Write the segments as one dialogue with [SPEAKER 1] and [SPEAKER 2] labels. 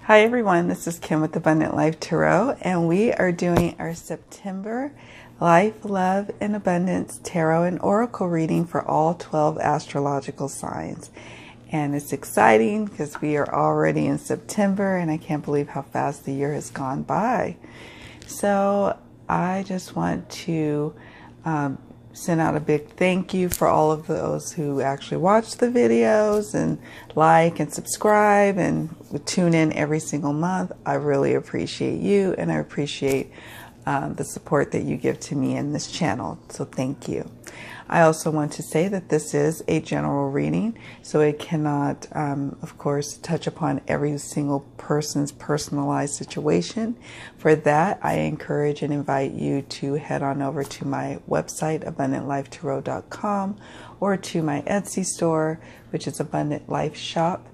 [SPEAKER 1] Hi everyone, this is Kim with Abundant Life Tarot, and we are doing our September Life, Love, and Abundance Tarot and Oracle reading for all 12 astrological signs. And it's exciting because we are already in September, and I can't believe how fast the year has gone by. So I just want to send out a big thank you for all of those who actually watch the videos and like and subscribe and tune in every single month. I really appreciate you, and I appreciate the support that you give to me in this channel. So thank you. I also want to say that this is a general reading, so it cannot, of course, touch upon every single person's personalized situation. For that, I encourage and invite you to head on over to my website, abundantlifetarot.com, or to my Etsy store, which is Abundant Life Shop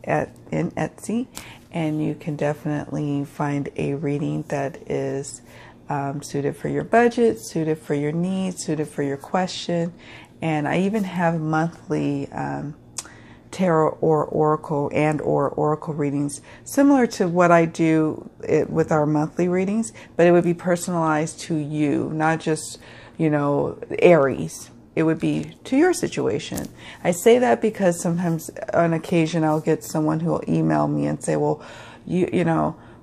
[SPEAKER 1] in Etsy, and you can definitely find a reading that is suited for your budget, suited for your needs, suited for your question. And I even have monthly tarot or oracle readings, similar to what I do with our monthly readings, but it would be personalized to you, not just, Aries. It would be to your situation. I say that because sometimes on occasion I'll get someone who will email me and say, well,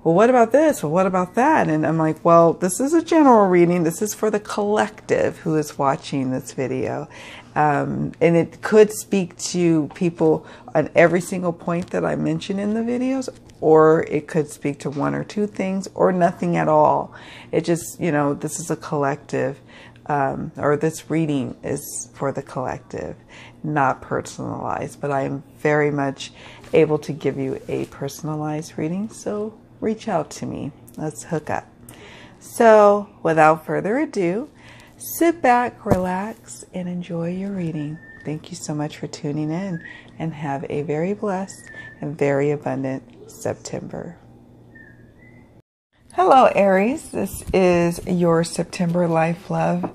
[SPEAKER 1] well, what about this? Well, what about that? And I'm like, well, this is a general reading. This is for the collective who is watching this video. And it could speak to people on every single point that I mention in the videos, or it could speak to one or two things, or nothing at all. It just, this is a collective, or this reading is for the collective, not personalized. But I am very much able to give you a personalized reading. So reach out to me. Let's hook up. So without further ado, sit back, relax, and enjoy your reading. Thank you so much for tuning in, and have a very blessed and very abundant September. Hello, Aries. This is your September Life, Love,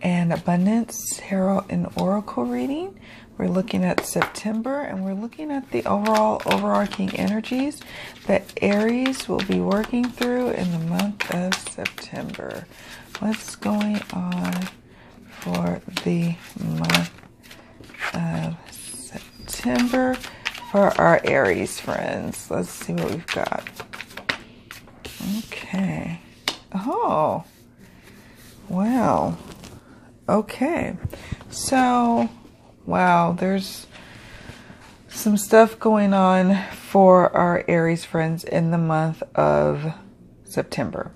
[SPEAKER 1] and Abundance Tarot and Oracle reading. We're looking at September, and we're looking at the overarching energies that Aries will be working through in the month of September. What's going on for the month of September for our Aries friends? Let's see what we've got. Okay. Oh, wow. Okay. So, wow, there's some stuff going on for our Aries friends in the month of September.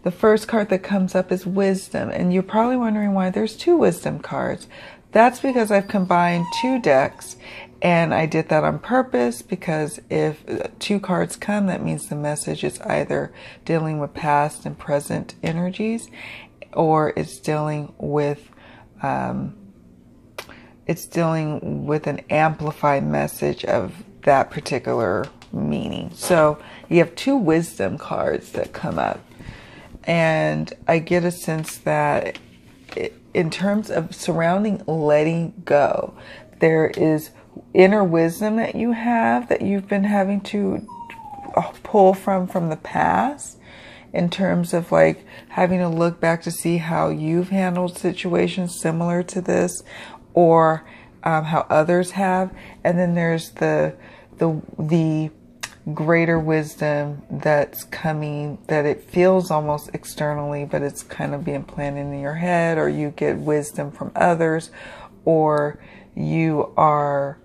[SPEAKER 1] The first card that comes up is Wisdom, and you're probably wondering why there's two Wisdom cards. That's because I've combined two decks, and I did that on purpose because if two cards come, that means the message is either dealing with past and present energies, or it's dealing with an amplified message of that particular meaning. So you have two Wisdom cards that come up, and I get a sense that in terms of surrounding letting go, there is inner wisdom that you have that you've been having to pull from the past, in terms of like having to look back to see how you've handled situations similar to this, or how others have. And then there's the greater wisdom that's coming, that it feels almost externally, but it's kind of being planted in your head, or you get wisdom from others, or you are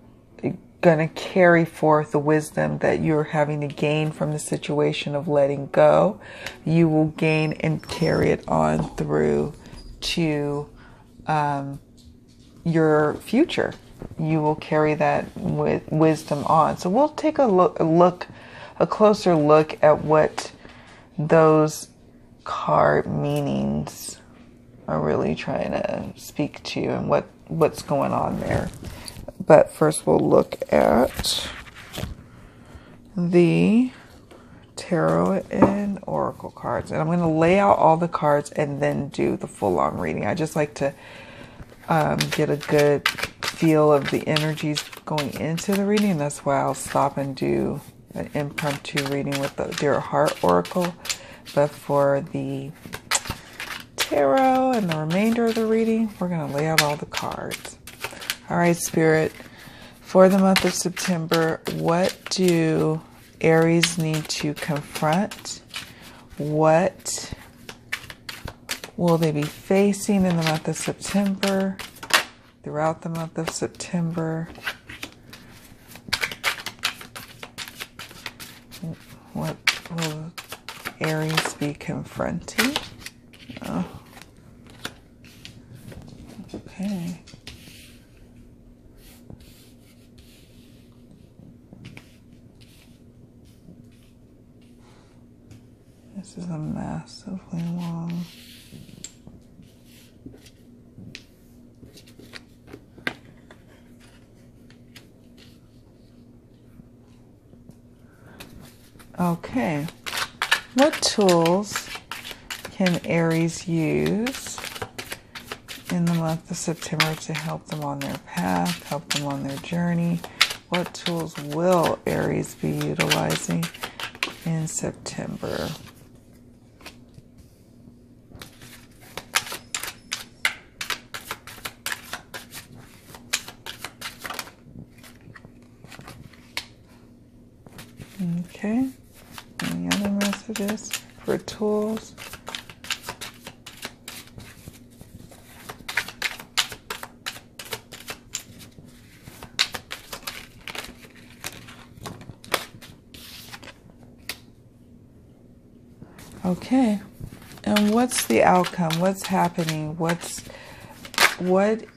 [SPEAKER 1] going to carry forth the wisdom that you're having to gain from the situation of letting go. You will gain and carry it on through to your future. You will carry that with wisdom on. So we'll take a closer look at what those card meanings are really trying to speak to, and what's going on there. But first we'll look at the tarot and oracle cards. And I'm going to lay out all the cards and then do the full-on reading. I just like to get a good feel of the energies going into the reading. That's why I'll stop and do an impromptu reading with the Dear Heart Oracle. But for the tarot and the remainder of the reading, we're going to lay out all the cards. All right, Spirit, for the month of September, what do Aries need to confront? What will they be facing in the month of September, throughout the month of September? What will Aries be confronting? Oh. Okay. This is a massively long. Okay. What tools can Aries use in the month of September to help them on their path, help them on their journey? What tools will Aries be utilizing in September? Okay. Any other messages for tools? Okay. And what's the outcome? What's happening? What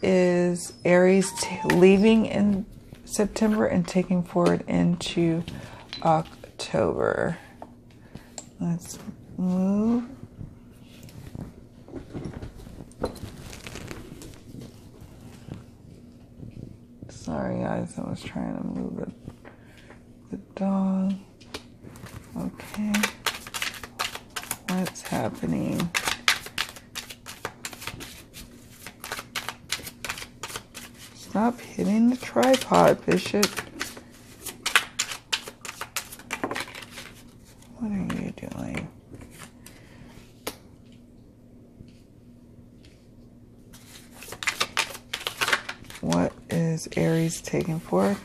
[SPEAKER 1] is Aries leaving in September and taking forward into October? Let's move. Sorry guys, I was trying to move the dog. Okay. What's happening? Stop hitting the tripod, Bishop. What are you doing? What is Aries taking forth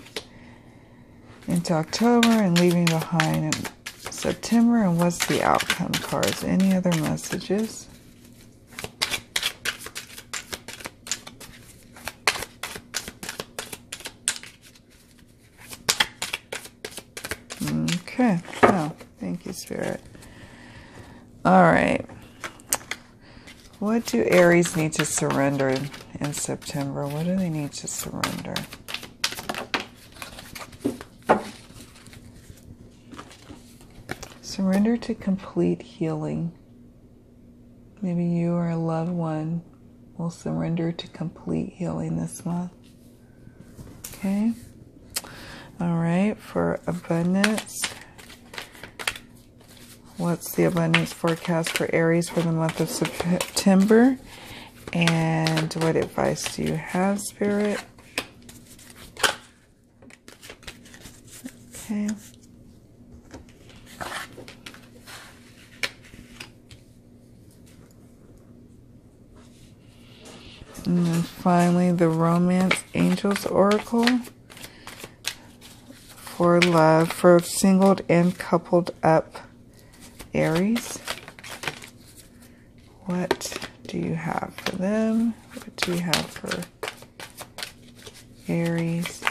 [SPEAKER 1] into October and leaving behind in September? And what's the outcome cards? Any other messages? Okay. Oh, thank you, Spirit. All right. What do Aries need to surrender in September? What do they need to surrender? Surrender to complete healing. Maybe you or a loved one will surrender to complete healing this month. Okay. All right. For abundance, what's the abundance forecast for Aries for the month of September? And what advice do you have, Spirit? Okay. And then finally, the Romance Angels Oracle for love, for singled and coupled up Aries. What do you have for them? What do you have for Aries?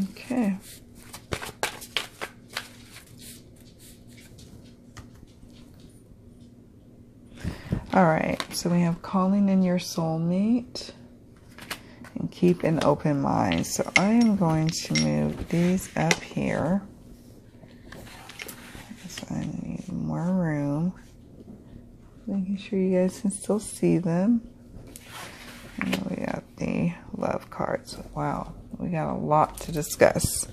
[SPEAKER 1] Okay. All right, so we have calling in your soulmate and keep an open mind. So I am going to move these up here because I need more room. Making sure you guys can still see them. And then we got the love cards. Wow, we got a lot to discuss.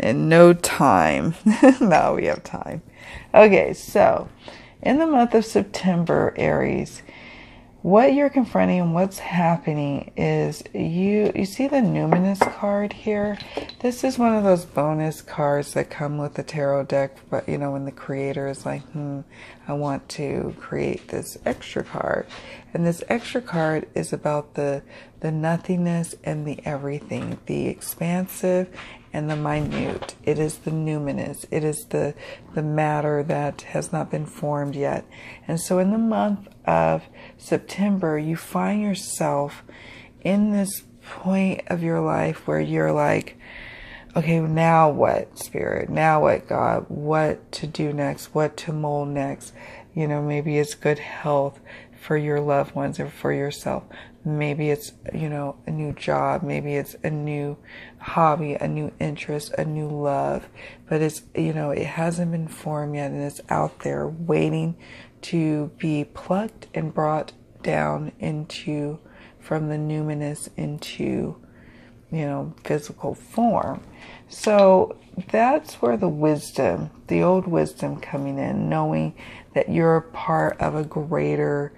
[SPEAKER 1] And no time. No, we have time. Okay, so in the month of September, Aries, what you're confronting and what's happening is you see the numinous card here. This is one of those bonus cards that come with the tarot deck, but when the creator is like, I want to create this extra card. And this extra card is about the nothingness and the everything, the expansive and the minute. It is the numinous. It is the matter that has not been formed yet. And so in the month of September, you find yourself in this point of your life where you're like, okay, now what, Spirit? Now what, God? What to do next? What to mold next? Maybe it's good health for your loved ones or for yourself. Maybe it's, a new job. Maybe it's a new hobby, a new interest, a new love. But it's, it hasn't been formed yet, and it's out there waiting to be plucked and brought down from the numinous into, physical form. So that's where the wisdom, the old wisdom coming in, knowing that you're a part of a greater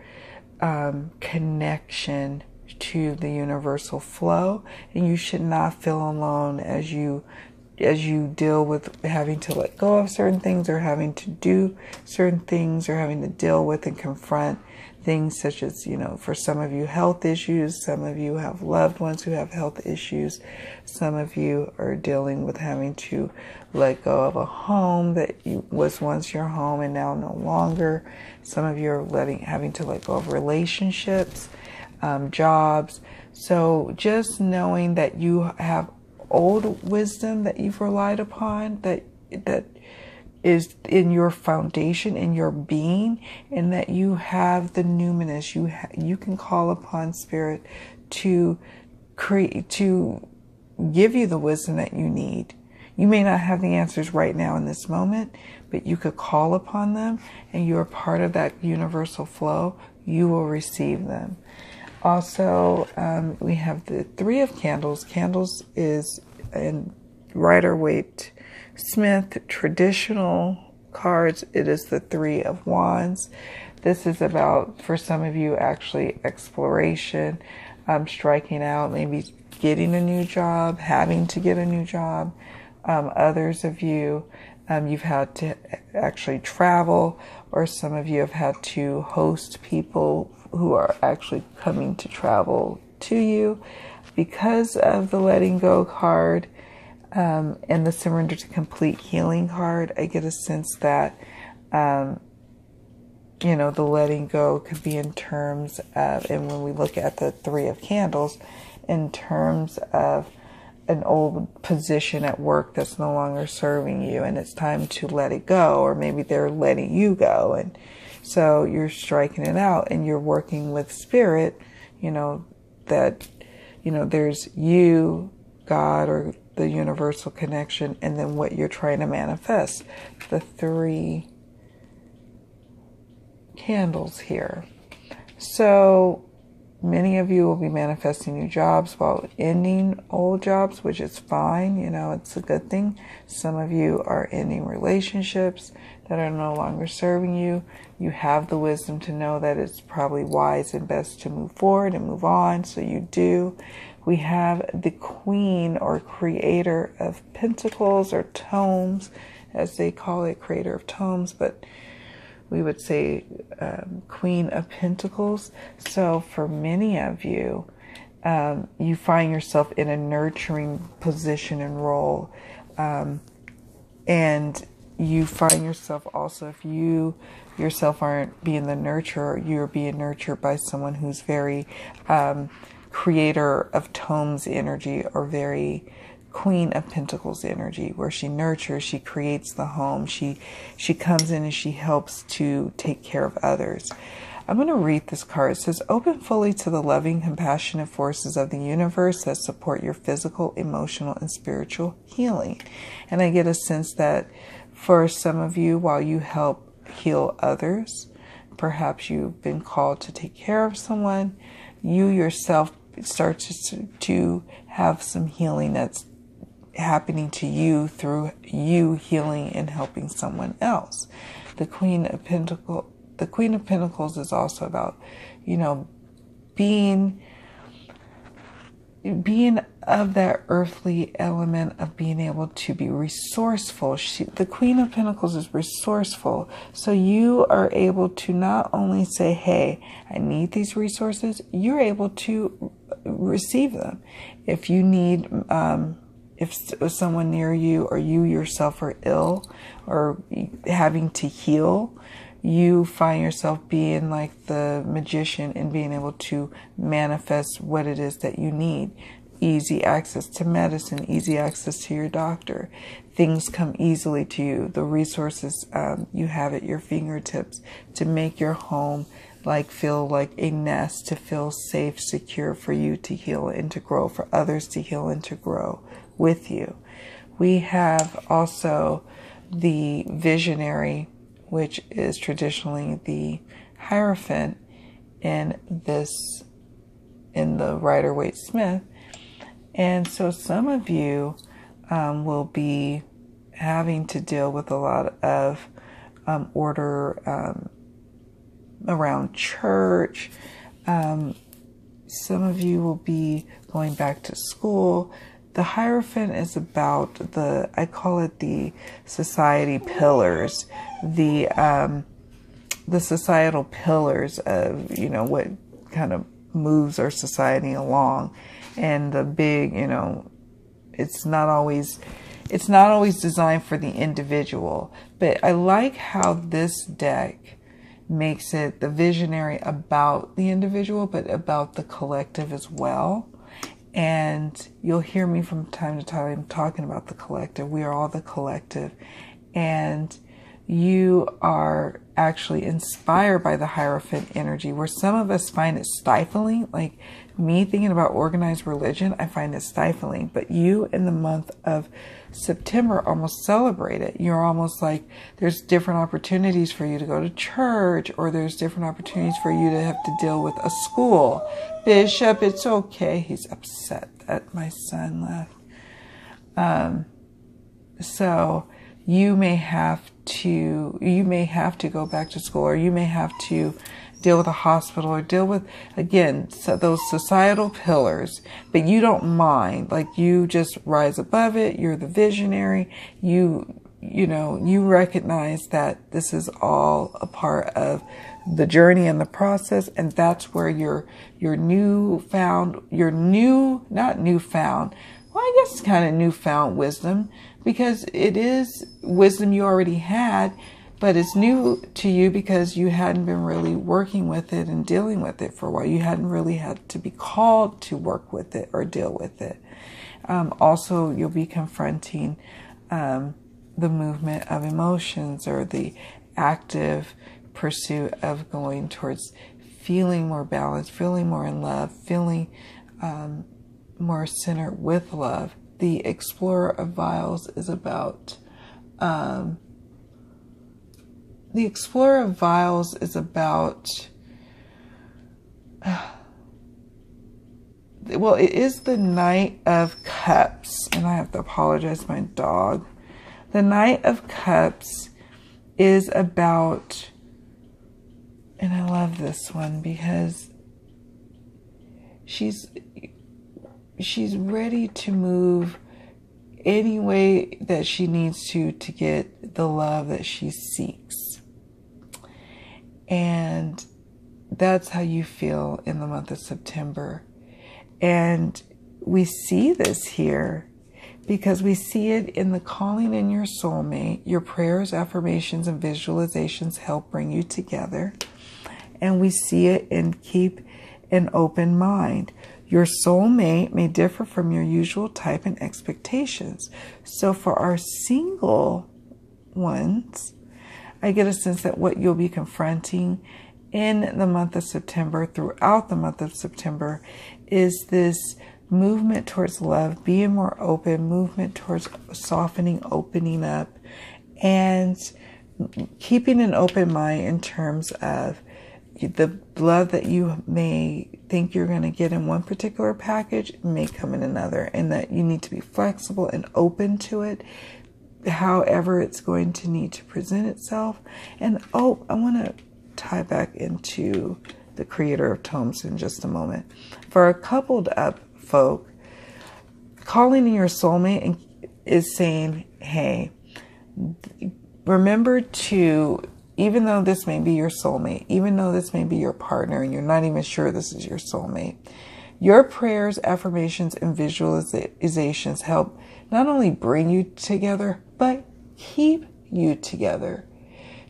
[SPEAKER 1] connection to the universal flow, and you should not feel alone as you deal with having to let go of certain things, or having to do certain things, or having to deal with and confront things such as, for some of you, health issues. Some of you have loved ones who have health issues. Some of you are dealing with having to let go of a home that was once your home and now no longer. Some of you are having to let go of relationships, jobs. So just knowing that you have old wisdom that you've relied upon, that is in your foundation, in your being, and that you have the numinous. You can call upon Spirit to give you the wisdom that you need. You may not have the answers right now in this moment, but you could call upon them, and you are part of that universal flow. You will receive them. Also, we have the Three of Candles. Candles is in Rider-Waite Smith traditional cards. It is the Three of Wands. This is about, for some of you, actually exploration, striking out, maybe getting a new job, having to get a new job. Others of you, you've had to actually travel, or some of you have had to host people who are actually coming to travel to you. Because of the letting go card and the surrender to complete healing card, I get a sense that, the letting go could be in terms of, and when we look at the Three of Candles, in terms of an old position at work that's no longer serving you, and it's time to let it go, or maybe they're letting you go, and so you're striking it out, and you're working with Spirit, that, there's you, God, or the universal connection, and then what you're trying to manifest. The Three Candles here. So many of you will be manifesting new jobs while ending old jobs, which is fine. It's a good thing. Some of you are ending relationships that are no longer serving you. You have the wisdom to know that it's probably wise and best to move forward and move on, so you do. We have the Queen, or Creator of Pentacles, or Tomes, as they call it, Creator of Tomes, but we would say Queen of Pentacles. So for many of you, you find yourself in a nurturing position and role, and you find yourself also, if you yourself aren't being the nurturer, you're being nurtured by someone who's very Creator of Tomes energy, or very Queen of Pentacles energy, where she nurtures, she creates the home, she comes in and she helps to take care of others. I'm going to read this card. It says, open fully to the loving, compassionate forces of the universe that support your physical, emotional, and spiritual healing. And I get a sense that for some of you, while you help heal others, perhaps you've been called to take care of someone, you yourself start to have some healing that's happening to you through you healing and helping someone else. The Queen of Pentacles is also about, you know, being of that earthly element of being able to be resourceful. The Queen of Pentacles is resourceful. So you are able to not only say, hey, I need these resources, you're able to receive them. If you need, if someone near you or you yourself are ill or having to heal, you find yourself being like the magician and being able to manifest what it is that you need. Easy access to medicine, easy access to your doctor. Things come easily to you. The resources you have at your fingertips to make your home feel like a nest, to feel safe, secure for you to heal and to grow, for others to heal and to grow with you. We have also the visionary, which is traditionally the Hierophant in the Rider-Waite-Smith. And so some of you will be having to deal with a lot of order around church. Some of you will be going back to school. The Hierophant is about I call it the society pillars, the societal pillars of, you know, what kind of moves our society along. And the big, you know, it's not always designed for the individual. But I like how this deck makes it the visionary about the individual, but about the collective as well. And you'll hear me from time to time talking about the collective. We are all the collective. And you are actually inspired by the Hierophant energy, where some of us find it stifling. Like me thinking about organized religion, I find it stifling. But you in the month of September almost celebrate it. You're almost like there's different opportunities for you to go to church, or there's different opportunities for you to have to deal with a school. Bishop, it's okay. He's upset that my son left. So you may have to go back to school, or you may have to deal with a hospital, or deal with, again, so those societal pillars, but you don't mind. Like, you just rise above it. You're the visionary. You recognize that this is all a part of the journey and the process, and that's where your newfound, well, I guess it's kind of newfound wisdom, because it is wisdom you already had, but it's new to you because you hadn't been really working with it and dealing with it for a while. You hadn't really had to be called to work with it or deal with it. Also, you'll be confronting the movement of emotions, or the active pursuit of going towards feeling more balanced, feeling more in love, feeling more centered with love. The Explorer of Vials is about, well, it is the Knight of Cups, and I have to apologize to my dog. The Knight of Cups is about, and I love this one because she's ready to move any way that she needs to get the love that she seeks. And that's how you feel in the month of September. And we see this here because we see it in the calling in your soulmate. Your prayers, affirmations, and visualizations help bring you together. And we see it in keep an open mind. Your soulmate may differ from your usual type and expectations. So for our single ones, I get a sense that what you'll be confronting in the month of September, throughout the month of September, is this movement towards love, being more open, movement towards softening, opening up, and keeping an open mind in terms of the love that you may think you're going to get in one particular package may come in another, and that you need to be flexible and open to it, however it's going to need to present itself. And I want to tie back into the creator of tomes in just a moment. For a coupled up folk, calling in your soulmate is saying, hey, remember to, even though this may be your soulmate, even though this may be your partner and you're not even sure this is your soulmate, your prayers, affirmations, and visualizations help not only bring you together, but keep you together.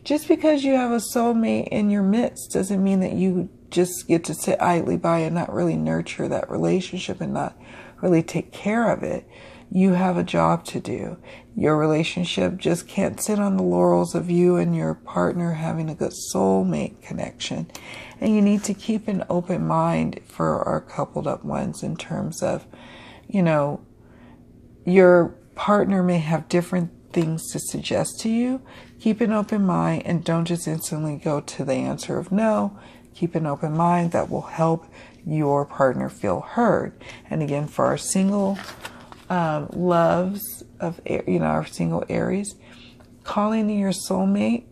[SPEAKER 1] Just because you have a soulmate in your midst doesn't mean that you just get to sit idly by and not really nurture that relationship and not really take care of it. You have a job to do. Your relationship just can't sit on the laurels of you and your partner having a good soulmate connection. And you need to keep an open mind for our coupled up ones in terms of, your partner may have different things to suggest to you. Keep an open mind and don't just instantly go to the answer of no. Keep an open mind. That will help your partner feel heard. And again, for our single loves of, our single Aries, calling in your soulmate,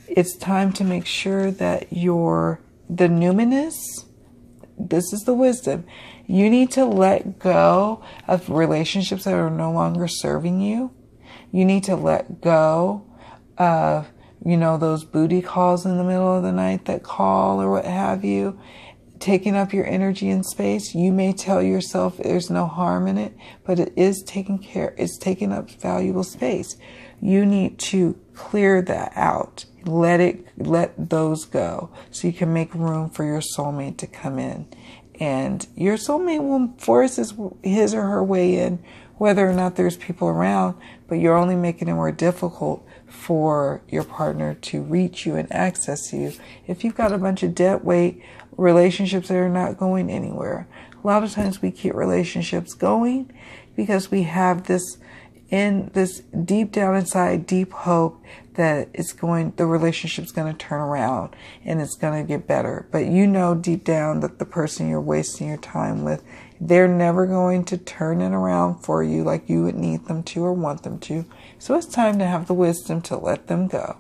[SPEAKER 1] it's time to make sure that the numinous, this is the wisdom, you need to let go of relationships that are no longer serving you. You need to let go of, those booty calls in the middle of the night that call or what have you, taking up your energy and space. You may tell yourself there's no harm in it, but it is it's taking up valuable space. You need to clear that out. Let those go so you can make room for your soulmate to come in. And your soulmate will force his or her way in, whether or not there's people around, but you're only making it more difficult for your partner to reach you and access you if you've got a bunch of dead weight relationships that are not going anywhere. A lot of times we keep relationships going because we have this deep down inside, deep hope that the relationship's going to turn around and it's going to get better. But deep down that the person you're wasting your time with, they're never going to turn it around for you like you would need them to or want them to. So it's time to have the wisdom to let them go.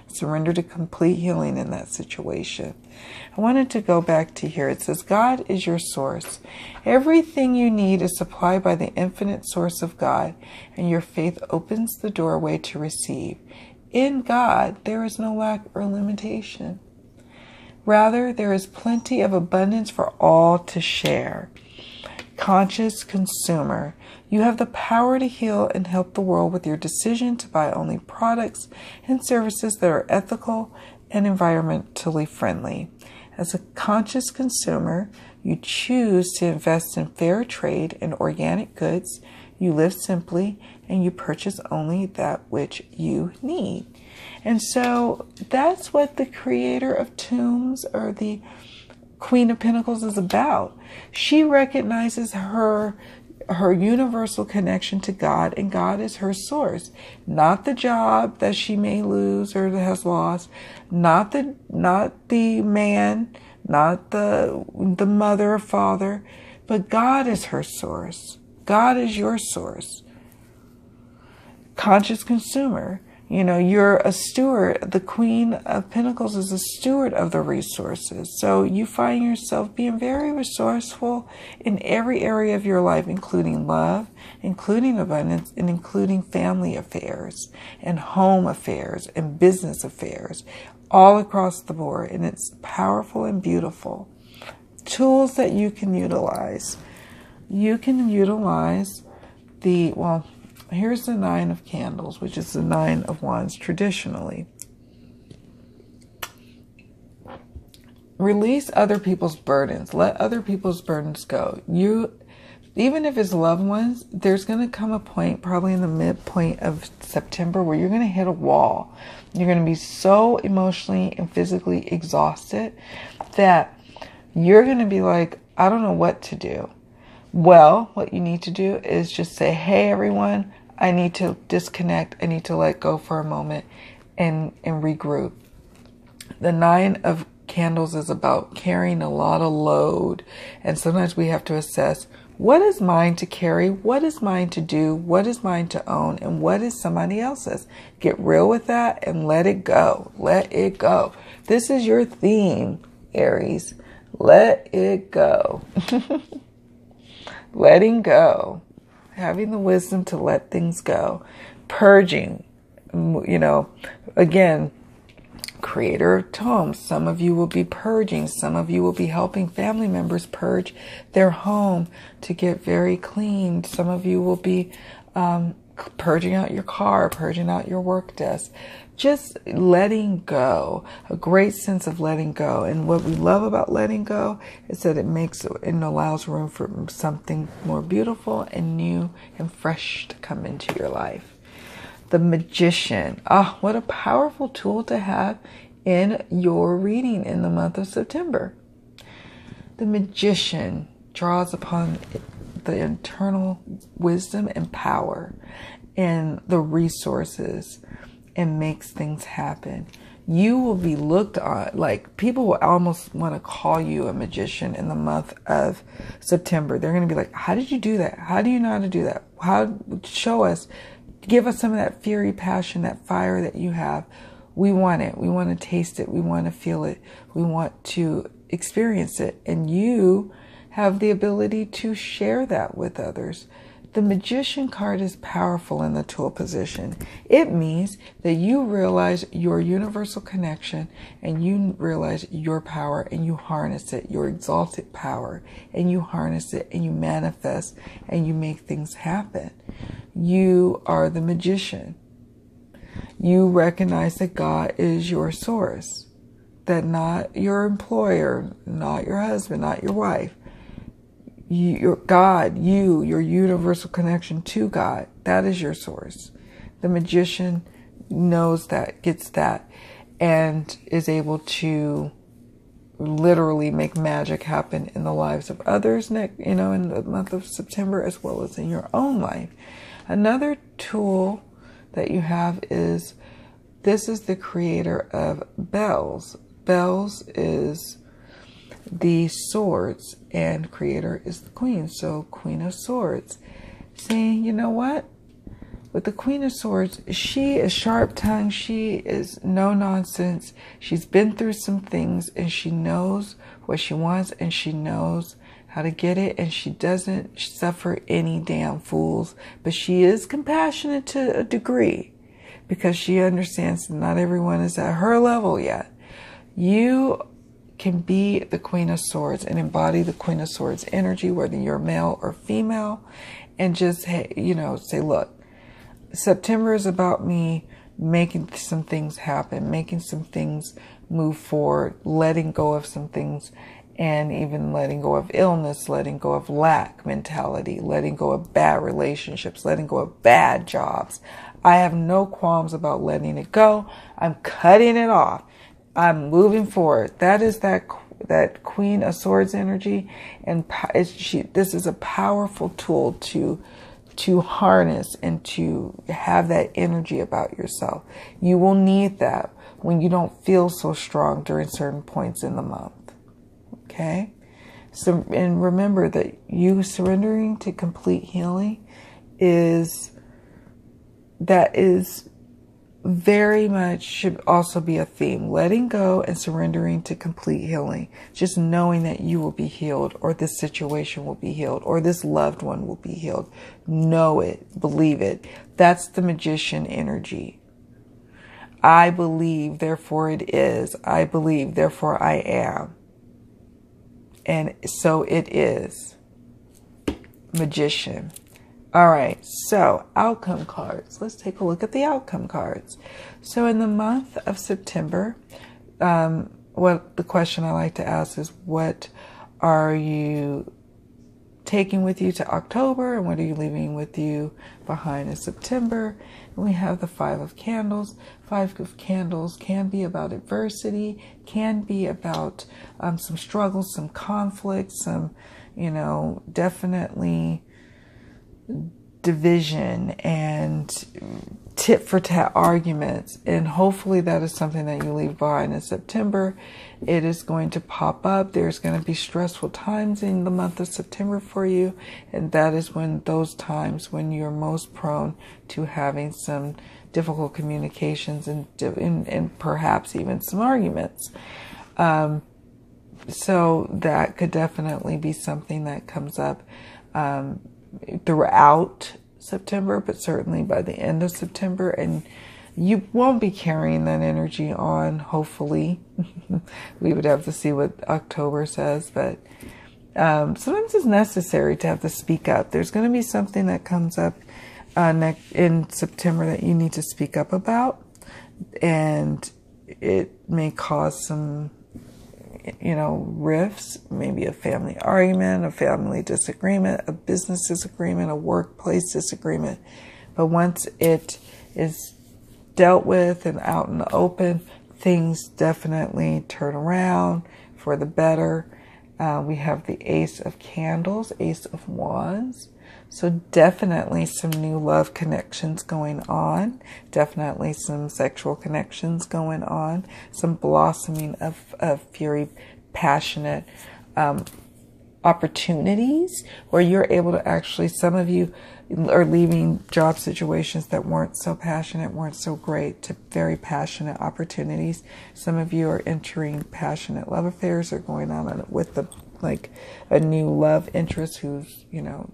[SPEAKER 1] Surrender to complete healing in that situation. I wanted to go back to here. It says, God is your source. Everything you need is supplied by the infinite source of God, and your faith opens the doorway to receive. In God, there is no lack or limitation. Rather, there is plenty of abundance for all to share. Conscious consumer. You have the power to heal and help the world with your decision to buy only products and services that are ethical and environmentally friendly. As a conscious consumer, you choose to invest in fair trade and organic goods. You live simply and you purchase only that which you need. And so that's what the creator of tombs, or the Queen of Pentacles, is about. She recognizes her universal connection to God, and God is her source. Not the job that she may lose or has lost, not the man, not the mother or father, but God is her source. God is your source. Conscious consumer. You're a steward. The Queen of Pentacles is a steward of the resources. So you find yourself being very resourceful in every area of your life, including love, including abundance, and including family affairs and home affairs and business affairs, all across the board. And it's powerful and beautiful. Tools that you can utilize. You can utilize here's the 9 of candles, which is the 9 of wands traditionally. Release other people's burdens. Let other people's burdens go. Even if it's loved ones, there's going to come a point, probably in the midpoint of September, where you're going to hit a wall. You're going to be so emotionally and physically exhausted that you're going to be like, I don't know what to do. Well, what you need to do is just say, hey, everyone, I need to disconnect. I need to let go for a moment and regroup. The 9 of Candles is about carrying a lot of load. And sometimes we have to assess, what is mine to carry? What is mine to do? What is mine to own? And what is somebody else's? Get real with that and let it go. Let it go. This is your theme, Aries. Let it go. Letting go. Having the wisdom to let things go. Purging. You know, again, creator of tomes. Some of you will be purging. Some of you will be helping family members purge their home to get very clean. Some of you will be purging out your car, purging out your work desk. Just letting go. A great sense of letting go. And what we love about letting go is that it makes and allows room for something more beautiful and new and fresh to come into your life. The Magician. Oh, what a powerful tool to have in your reading in the month of September. The Magician draws upon the internal wisdom and power and the resources and makes things happen. You will be looked on, like people will almost want to call you a magician in the month of September. They're going to be like, how did you do that? How do you know how to do that? How, show us. Give us some of that fury, passion, that fire that you have. We want it. We want to taste it. We want to feel it. We want to experience it. And you have the ability to share that with others. The Magician card is powerful in the tool position. It means that you realize your universal connection and you realize your power and you harness it, your exalted power, and you harness it and you manifest and you make things happen. You are the magician. You recognize that God is your source, that not your employer, not your husband, not your wife. Your God, your universal connection to God, that is your source. The magician knows that, gets that, and is able to literally make magic happen in the lives of others, in the month of September, as well as in your own life. Another tool that you have is, this is the creator of bells. Bells is the swords and creator is the queen. So Queen of Swords, saying, you know what? With the Queen of Swords, she is sharp-tongued. She is no nonsense. She's been through some things and she knows what she wants and she knows how to get it, and she doesn't suffer any damn fools. But she is compassionate to a degree because she understands that not everyone is at her level yet. You can be the Queen of Swords and embody the Queen of Swords energy, whether you're male or female, and just, say, look, September is about me making some things happen, making some things move forward, letting go of some things, and even letting go of illness, letting go of lack mentality, letting go of bad relationships, letting go of bad jobs. I have no qualms about letting it go. I'm cutting it off. I'm moving forward. That is that Queen of Swords energy, and this is a powerful tool to harness and to have that energy about yourself. You will need that when you don't feel so strong during certain points in the month. Okay? So, and remember that you surrendering to complete healing is very much should also be a theme. Letting go and surrendering to complete healing. Just knowing that you will be healed, or this situation will be healed, or this loved one will be healed. Know it. Believe it. That's the magician energy. I believe, therefore it is. I believe, therefore I am. And so it is. Magician. All right, so outcome cards. Let's take a look at the outcome cards. So in the month of September, the question I like to ask is, what are you taking with you to October, and what are you leaving with you behind in September? And we have the Five of Candles. Five of Candles can be about adversity, can be about some struggles, some conflict, some, definitely division and tit for tat arguments, and hopefully that is something that you leave behind in September. It is going to pop up. There's going to be stressful times in the month of September for you, and that is when those times when you're most prone to having some difficult communications and perhaps even some arguments. So that could definitely be something that comes up throughout September, but certainly by the end of September, and you won't be carrying that energy on, hopefully. We would have to see what October says, but sometimes it's necessary to have to speak up. There's going to be something that comes up in September that you need to speak up about, and it may cause some, rifts, maybe a family argument, a family disagreement, a business disagreement, a workplace disagreement. But once it is dealt with and out in the open, things definitely turn around for the better. We have the Ace of Candles, Ace of Wands. So definitely some new love connections going on. Definitely some sexual connections going on. Some blossoming of very passionate opportunities where you're able to actually, some of you are leaving job situations that weren't so passionate, weren't so great, to very passionate opportunities. Some of you are entering passionate love affairs or going on with a new love interest who's,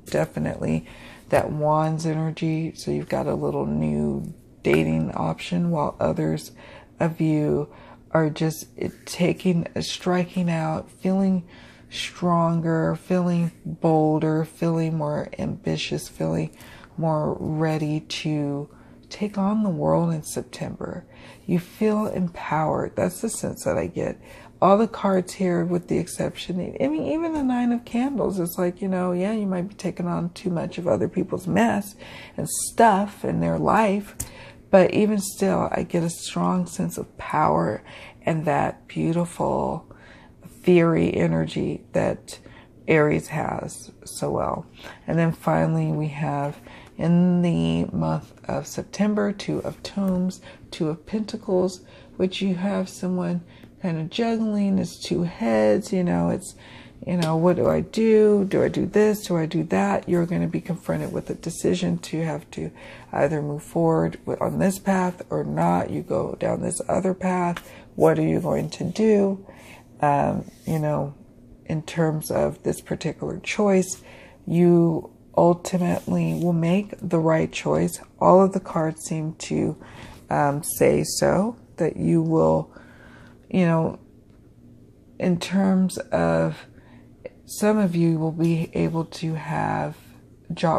[SPEAKER 1] definitely that Wands energy. So you've got a little new dating option, while others of you are just striking out, feeling stronger, feeling bolder, feeling more ambitious, feeling more ready to take on the world in September. You feel empowered. That's the sense that I get. All the cards here, with the exception, even the Nine of Candles, it's like, you might be taking on too much of other people's mess and stuff in their life. But even still, I get a strong sense of power and that beautiful fiery energy that Aries has so well. And then finally, we have in the month of September, Two of Tombs, Two of Pentacles, which you have someone kind of juggling his two heads. It's, what do I do? Do I do this? Do I do that? You're going to be confronted with a decision to have to either move forward on this path or not. You go down this other path. What are you going to do? In terms of this particular choice, you ultimately will make the right choice. All of the cards seem to say so, that you will, in terms of, some of you will be able to have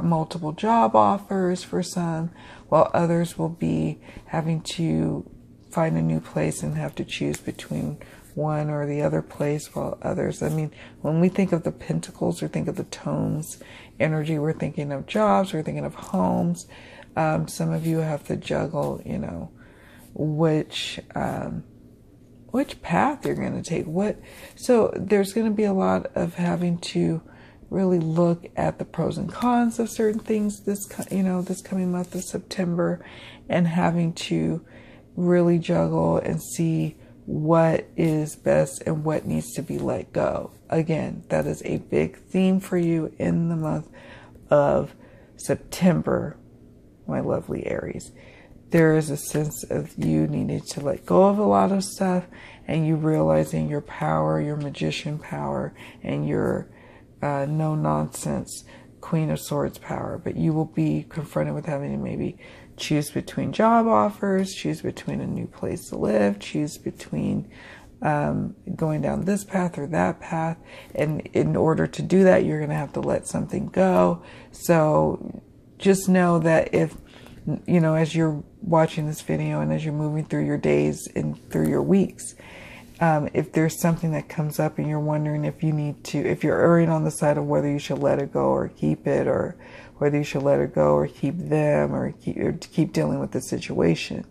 [SPEAKER 1] multiple job offers for some, while others will be having to find a new place and have to choose between one or the other place, while others, when we think of the Pentacles or think of the Tomes energy, we're thinking of jobs, we're thinking of homes. Some of you have to juggle, which path you're going to take. So there's going to be a lot of having to really look at the pros and cons of certain things this coming month of September, and having to really juggle and see what is best and what needs to be let go. Again, that is a big theme for you in the month of September, my lovely Aries. There is a sense of you needing to let go of a lot of stuff, and you realizing your power, your magician power, and your no-nonsense Queen of Swords power. But you will be confronted with having to maybe choose between job offers, choose between a new place to live, choose between going down this path or that path. And in order to do that, you're going to have to let something go. So just know that if, as you're watching this video and as you're moving through your days and through your weeks, if there's something that comes up and you're wondering if you're erring on the side of whether you should let it go or keep it, or whether you should let it go or keep them, or keep dealing with the situation,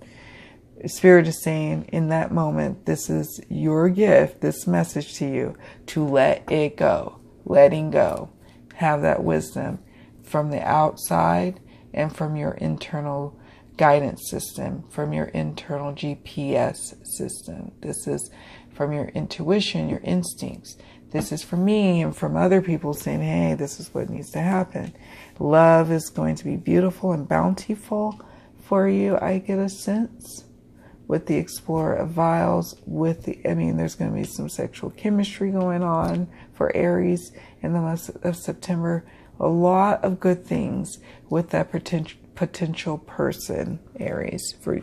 [SPEAKER 1] Spirit is saying in that moment, this is your gift, this message to you, to let it go, letting go. Have that wisdom from the outside and from your internal guidance system, from your internal GPS system. This is from your intuition, your instincts. This is from me and from other people saying, hey, this is what needs to happen. Love is going to be beautiful and bountiful for you, I get a sense, with the Explorer of Vials, there's going to be some sexual chemistry going on for Aries in the month of September. A lot of good things with that potential person, Aries. For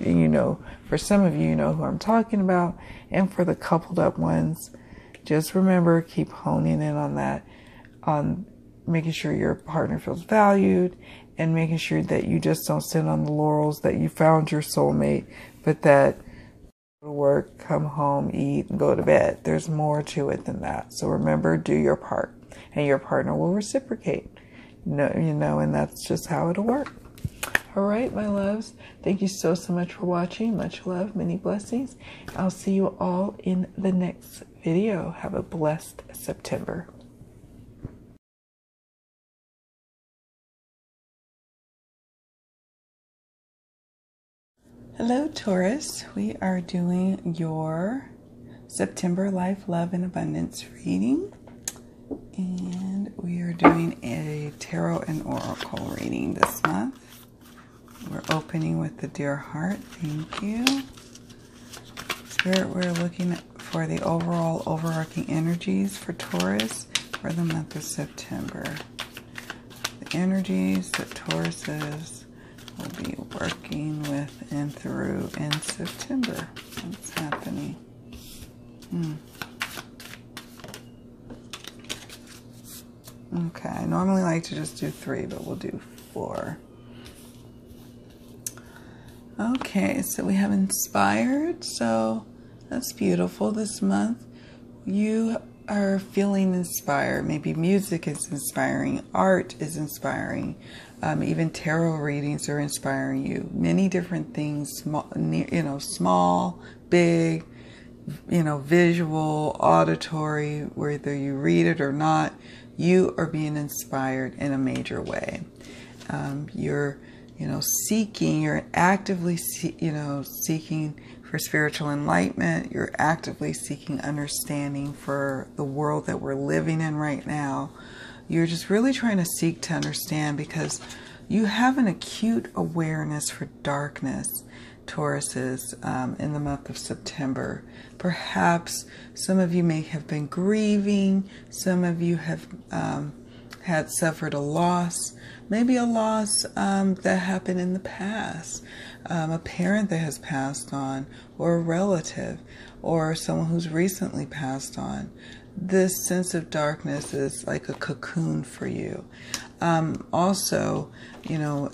[SPEAKER 1] some of you know who I'm talking about, and for the coupled up ones, just remember, keep honing in on that, on making sure your partner feels valued, and making sure that you just don't sit on the laurels that you found your soulmate, but that go to work, come home, eat, and go to bed. There's more to it than that. So remember, do your part, and your partner will reciprocate. And that's just how it'll work. All right, my loves. Thank you so much for watching. Much love, many blessings. I'll see you all in the next video. Have a blessed September. Hello, Taurus. We are doing your September Life, Love, and Abundance reading. And we are doing a tarot and oracle reading this month. We're opening with the Dear Heart. Thank you. Spirit, we're looking for the overall overarching energies for Taurus for the month of September. The energies that Tauruses will be working with and through in September. What's happening? Okay, I normally like to just do 3, but we'll do 4. Okay, so we have inspired, so that's beautiful. This month you are feeling inspired. Maybe music is inspiring, art is inspiring, even tarot readings are inspiring you. Many different things, small, big, visual, auditory, whether you read it or not, you are being inspired in a major way. You're seeking, you're actively, seeking for spiritual enlightenment. You're actively seeking understanding for the world that we're living in right now. You're just really trying to seek to understand because you have an acute awareness for darkness, Tauruses, in the month of September. Perhaps some of you may have been grieving. Some of you have had suffered a loss. Maybe a loss that happened in the past. A parent that has passed on, or a relative, or someone who's recently passed on. This sense of darkness is like a cocoon for you. Also,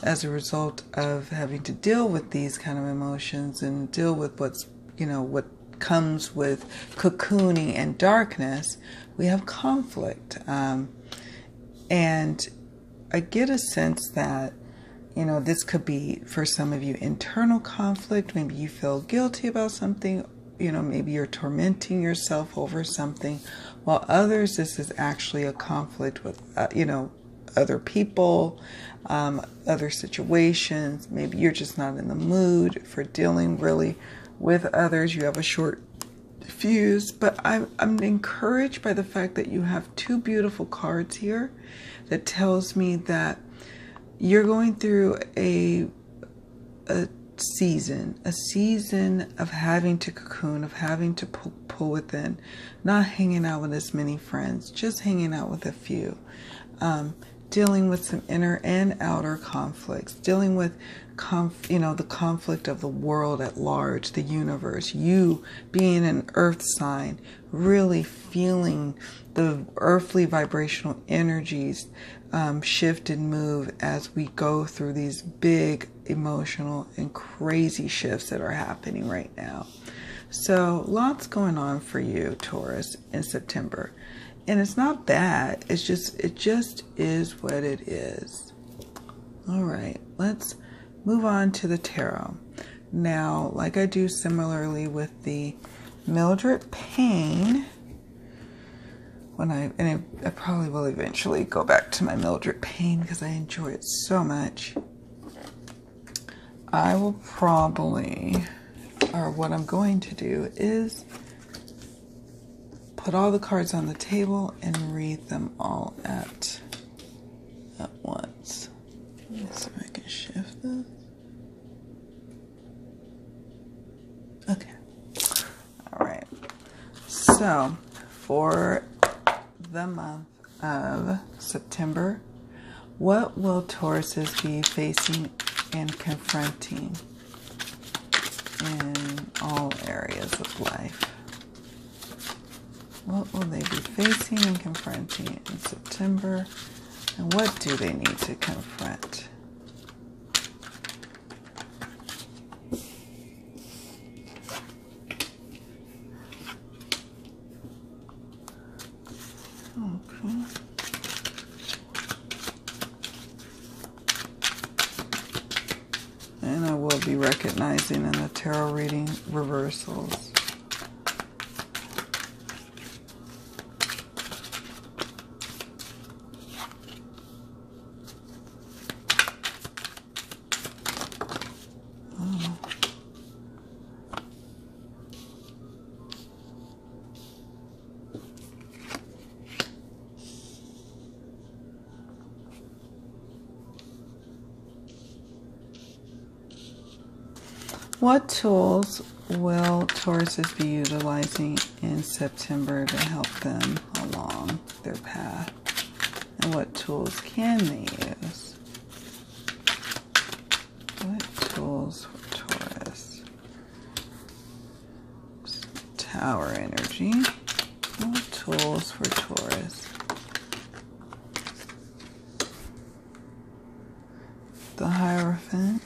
[SPEAKER 1] as a result of having to deal with these kind of emotions and deal with what comes with cocooning and darkness, we have conflict. And I get a sense that, this could be, for some of you, internal conflict. Maybe you feel guilty about something. Maybe you're tormenting yourself over something. While others, this is actually a conflict with, other people, other situations. Maybe you're just not in the mood for dealing really with others. You have a short fuse. But I'm encouraged by the fact that you have 2 beautiful cards here that tells me that you're going through a season of having to cocoon, of having to pull within, not hanging out with as many friends, just hanging out with a few, dealing with some inner and outer conflicts, dealing with the conflict of the world at large, the universe, you being an earth sign, really feeling the earthly vibrational energies shift and move as we go through these big emotional and crazy shifts that are happening right now. So lots going on for you, Taurus, in September. And it's not bad. It just is what it is. All right, let's move on to the tarot. Now, like I do similarly with the Mildred Payne, I probably will eventually go back to my Mildred Payne because I enjoy it so much. I will probably, or what I'm going to do is put all the cards on the table and read them all at once. Let's see if I can shift this. Okay. All right. So for the month of September, what will Tauruses be facing and confronting in all areas of life? What will they be facing and confronting in September? And what do they need to confront? Okay. And I will be recognizing in the tarot reading reversals. What tools will Tauruses be utilizing in September to help them along their path? And what tools can they use? What tools for Taurus? Tower energy. What tools for Taurus? The Hierophant.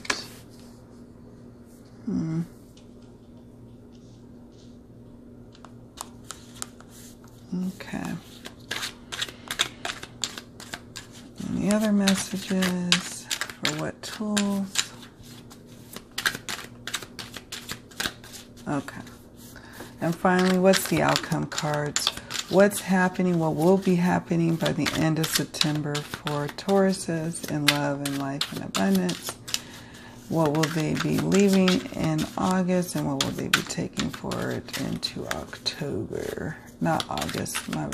[SPEAKER 1] Okay. Any other messages for what tools? Okay. And finally, what's the outcome cards? What's happening, what will be happening by the end of September for Tauruses in love and life and abundance? What will they be leaving in August, and what will they be taking forward into October? Not August, my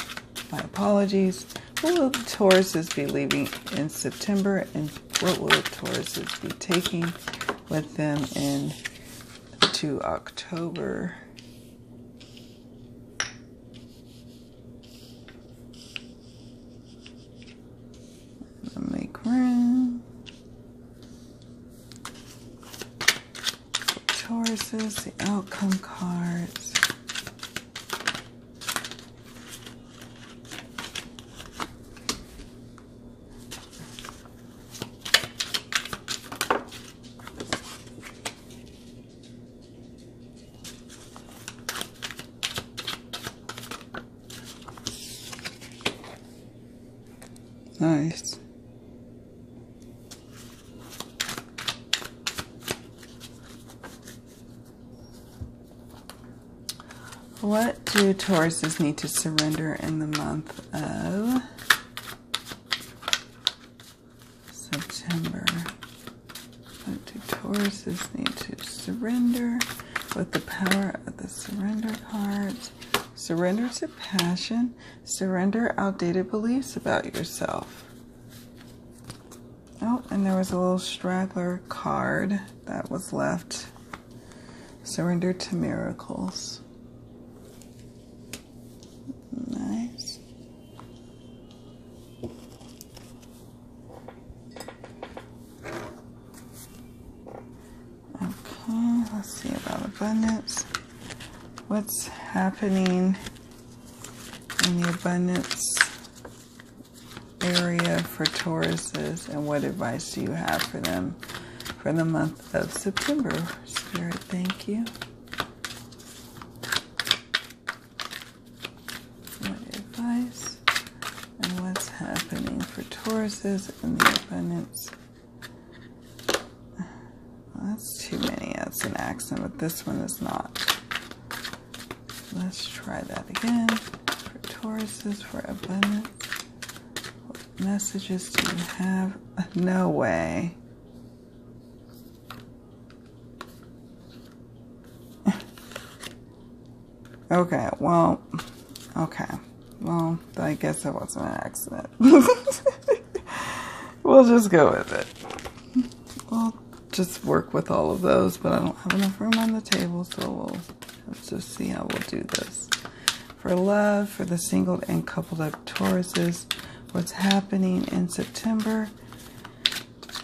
[SPEAKER 1] apologies. What will the Tauruses be leaving in September, and what will the Tauruses be taking with them into October? Make room. Tauruses, the outcome cards. Nice. What do Tauruses need to surrender in the month of September? What do Tauruses need to surrender with the power of the surrender cards? Surrender to passion. Surrender outdated beliefs about yourself. Oh, and there was a little straggler card that was left. Surrender to miracles. Nice. Okay, let's see about abundance. What's happening in the abundance area for Tauruses, and what advice do you have for them for the month of September? Spirit, thank you. What advice and what's happening for Tauruses in the abundance? Well, that's too many. That's an accent, but this one is not. Let's try that again. For Tauruses, for abundance. What messages do you have? No way. Okay, well, I guess that wasn't an accident. We'll just go with it. We'll just work with all of those, but I don't have enough room on the table, so let's just see how we'll do this. For love, for the single and coupled up Tauruses, what's happening in September,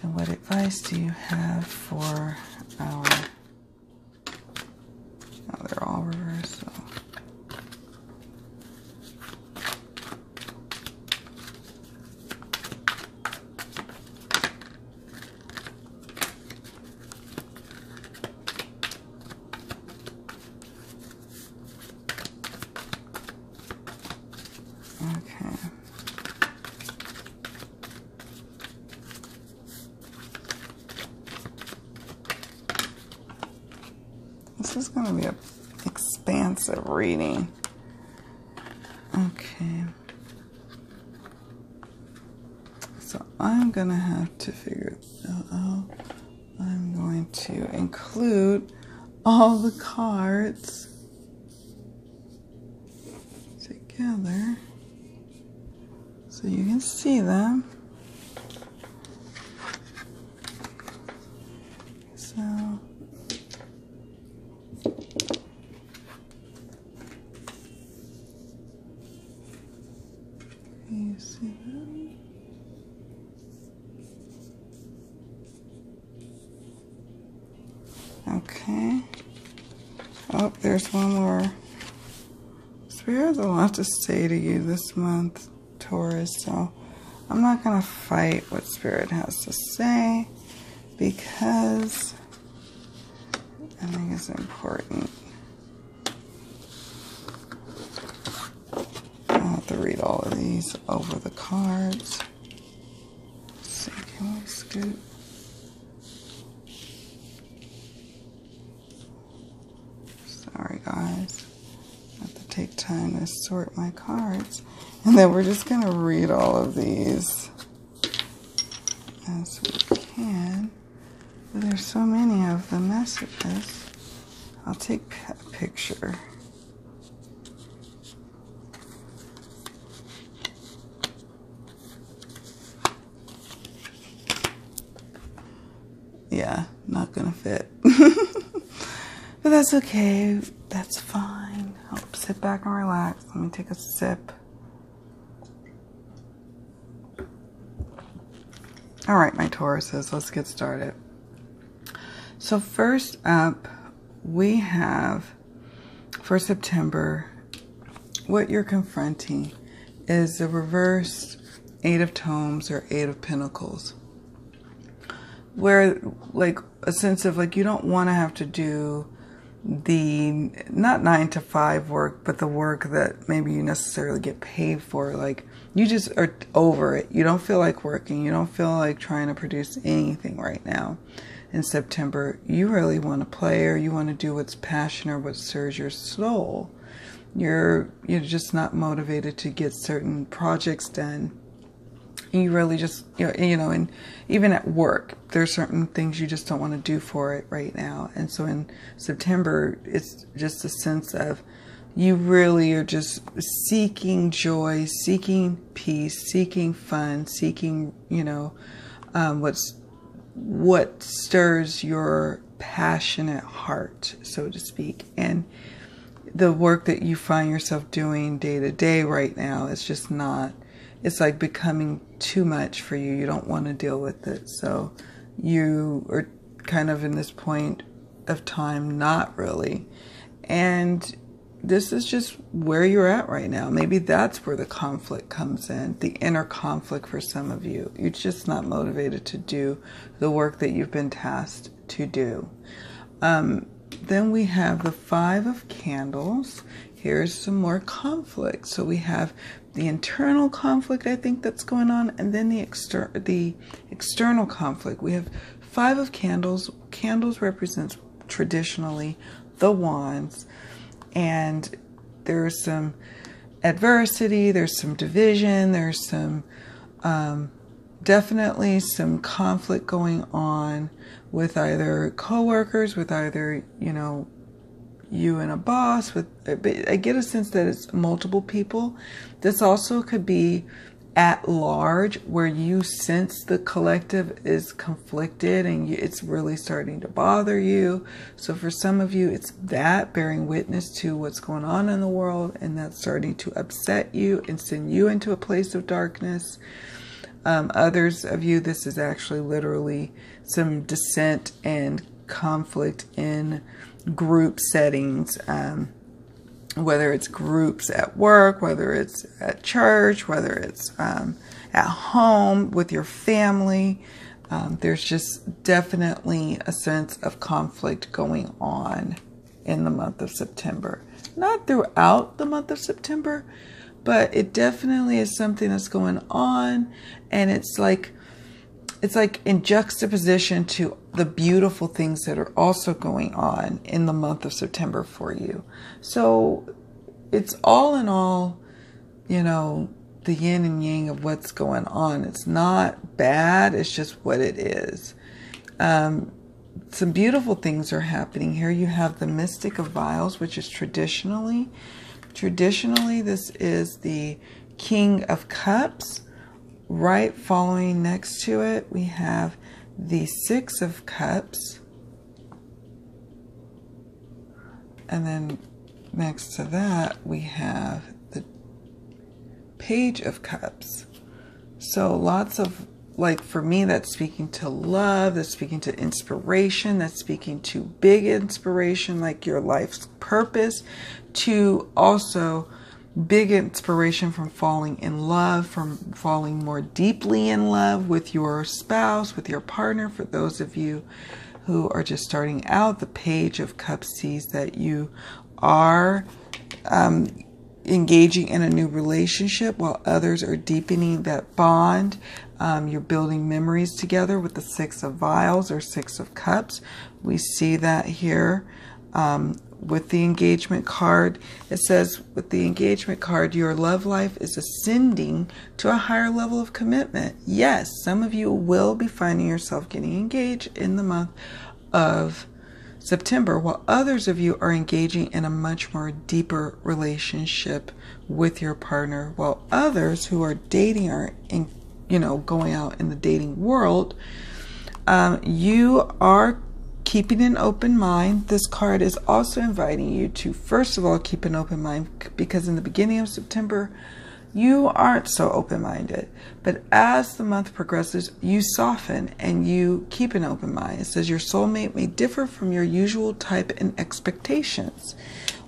[SPEAKER 1] and what advice do you have for our... Oh, they're all reversed, so... Okay. This is going to be an expansive reading. Okay. So I'm going to have to figure out, I'm going to include all the cards together so you can see them. So you see them? Okay. Oh, there's one more. Spirit has a lot to say to you this month, Taurus, so I'm not going to fight what Spirit has to say because I think it's important. I'll have to read all of these over the cards. Let's see, can we scoot? Sorry, guys. I have to take time to sort my cards. And then we're just going to read all of these as we can. But there's so many of the messages. I'll take a picture. Yeah, not going to fit. But that's okay. That's fine. I'll sit back and relax. Let me take a sip. All right, my Tauruses, let's get started. So first up, we have, for September, what you're confronting is the reversed Eight of Tomes or Eight of Pentacles. Where, like, a sense of, like, you don't want to have to do the, not 9 to 5 work, but the work that maybe you necessarily get paid for. Like, you just are over it. You don't feel like working. You don't feel like trying to produce anything right now. In September, you really want to play, or you want to do what's passion or what serves your soul. You're just not motivated to get certain projects done. You really just, you know, and even at work, there's certain things you just don't want to do for it right now. And so in September, it's just a sense of you really are just seeking joy, seeking peace, seeking fun, seeking, you know, what stirs your passionate heart, so to speak. And the work that you find yourself doing day to day right now is just not, it's like becoming too much for you. You don't want to deal with it. So you are kind of in this point of time, not really. And this is just where you're at right now. Maybe that's where the conflict comes in, the inner conflict for some of you. You're just not motivated to do the work that you've been tasked to do. Then we have the Five of Candles. Here's some more conflict. So we have the internal conflict, I think, that's going on, and then the external conflict. We have Five of Candles. Candles represents traditionally the wands, and there's some adversity, there's some division, there's some definitely some conflict going on with either co-workers, with either, you know, you and a boss, but I get a sense that it's multiple people. This also could be at large, where you sense the collective is conflicted and it's really starting to bother you. So for some of you, it's that, bearing witness to what's going on in the world, and that's starting to upset you and send you into a place of darkness. Others of you, this is actually literally some dissent and conflict in group settings, whether it's groups at work, whether it's at church, whether it's at home with your family. There's just definitely a sense of conflict going on in the month of September. Not throughout the month of September, but it definitely is something that's going on, and it's like in juxtaposition to the beautiful things that are also going on in the month of September for you. So it's all in all, you know, the yin and yang of what's going on. It's not bad. It's just what it is. Some beautiful things are happening here. You have the Mystic of Vials, which is traditionally, this is the King of Cups. Right following next to it, we have the Six of Cups. And then next to that, we have the Page of Cups. So lots of, like, for me, that's speaking to love, that's speaking to inspiration, that's speaking to big inspiration, like your life's purpose, to also big inspiration from falling in love, from falling more deeply in love with your spouse, with your partner. For those of you who are just starting out, the Page of Cups sees that you are engaging in a new relationship, while others are deepening that bond. You're building memories together with the Six of Vials or Six of Cups. We see that here. With the engagement card, it says with the engagement card, your love life is ascending to a higher level of commitment. Yes, some of you will be finding yourself getting engaged in the month of September, while others of you are engaging in a much more deeper relationship with your partner, while others who are dating are in, you know, going out in the dating world. You are keeping an open mind. This card is also inviting you to, first of all, keep an open mind, because in the beginning of September, you aren't so open-minded. But as the month progresses, you soften and you keep an open mind. It says your soulmate may differ from your usual type and expectations.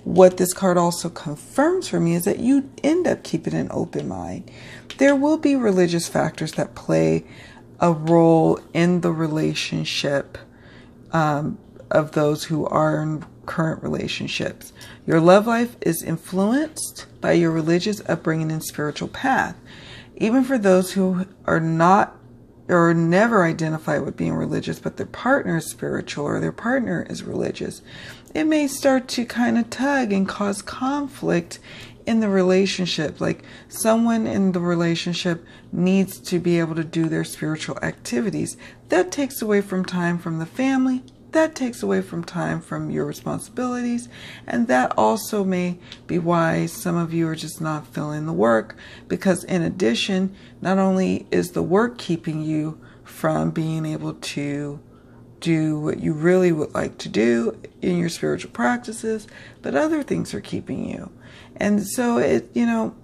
[SPEAKER 1] What this card also confirms for me is that you end up keeping an open mind. There will be religious factors that play a role in the relationship of those who are in current relationships. Your love life is influenced by your religious upbringing and spiritual path. Even for those who are not or never identify with being religious, but their partner is spiritual or their partner is religious, it may start to kind of tug and cause conflict in the relationship. Like someone in the relationship needs to be able to do their spiritual activities. That takes away from time from the family. That takes away from time from your responsibilities. And that also may be why some of you are just not feeling the work, because in addition, not only is the work keeping you from being able to do what you really would like to do in your spiritual practices, but other things are keeping you. And so it, you know,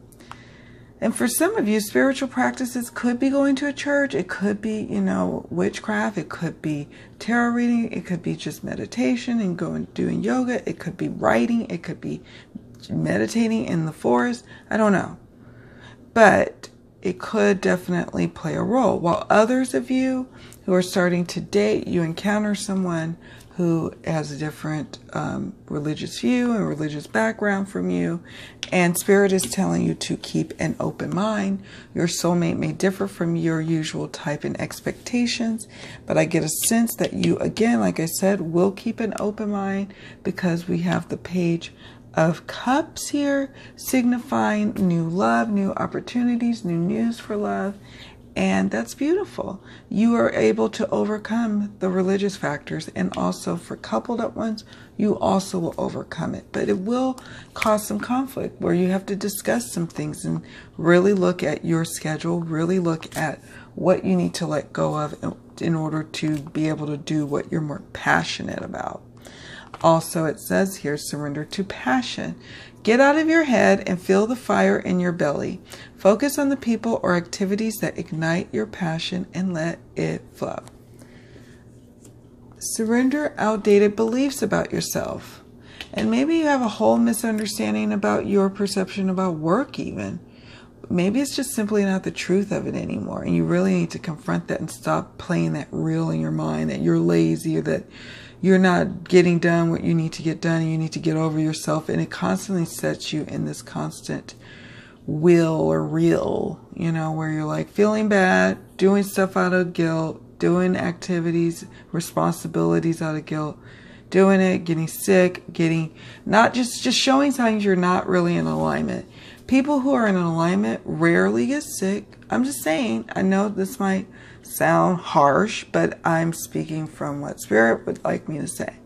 [SPEAKER 1] and for some of you, spiritual practices could be going to a church. It could be, you know, witchcraft. It could be tarot reading. It could be just meditation and going doing yoga. It could be writing. It could be meditating in the forest. I don't know. But it could definitely play a role. While others of you who are starting to date, you encounter someone who has a different religious view and religious background from you, and Spirit is telling you to keep an open mind. Your soulmate may differ from your usual type and expectations, but I get a sense that you, again, like I said, will keep an open mind, because we have the Page of Cups here, signifying new love, new opportunities, new news for love. And that's beautiful. You are able to overcome the religious factors, and also for coupled up ones, you also will overcome it. But it will cause some conflict where you have to discuss some things and really look at your schedule, really look at what you need to let go of in order to be able to do what you're more passionate about. Also, it says here, surrender to passion. Get out of your head and feel the fire in your belly. Focus on the people or activities that ignite your passion and let it flow. Surrender outdated beliefs about yourself. And maybe you have a whole misunderstanding about your perception about work even. Maybe it's just simply not the truth of it anymore. And you really need to confront that and stop playing that reel in your mind that you're lazy or that you're not getting done what you need to get done and you need to get over yourself. And it constantly sets you in this constant wheel or reel, you know, where you're like feeling bad, doing stuff out of guilt, doing activities, responsibilities out of guilt, doing it, getting sick, getting not just showing signs you're not really in alignment. People who are in alignment rarely get sick. I'm just saying, I know this might sound harsh, but I'm speaking from what Spirit would like me to say.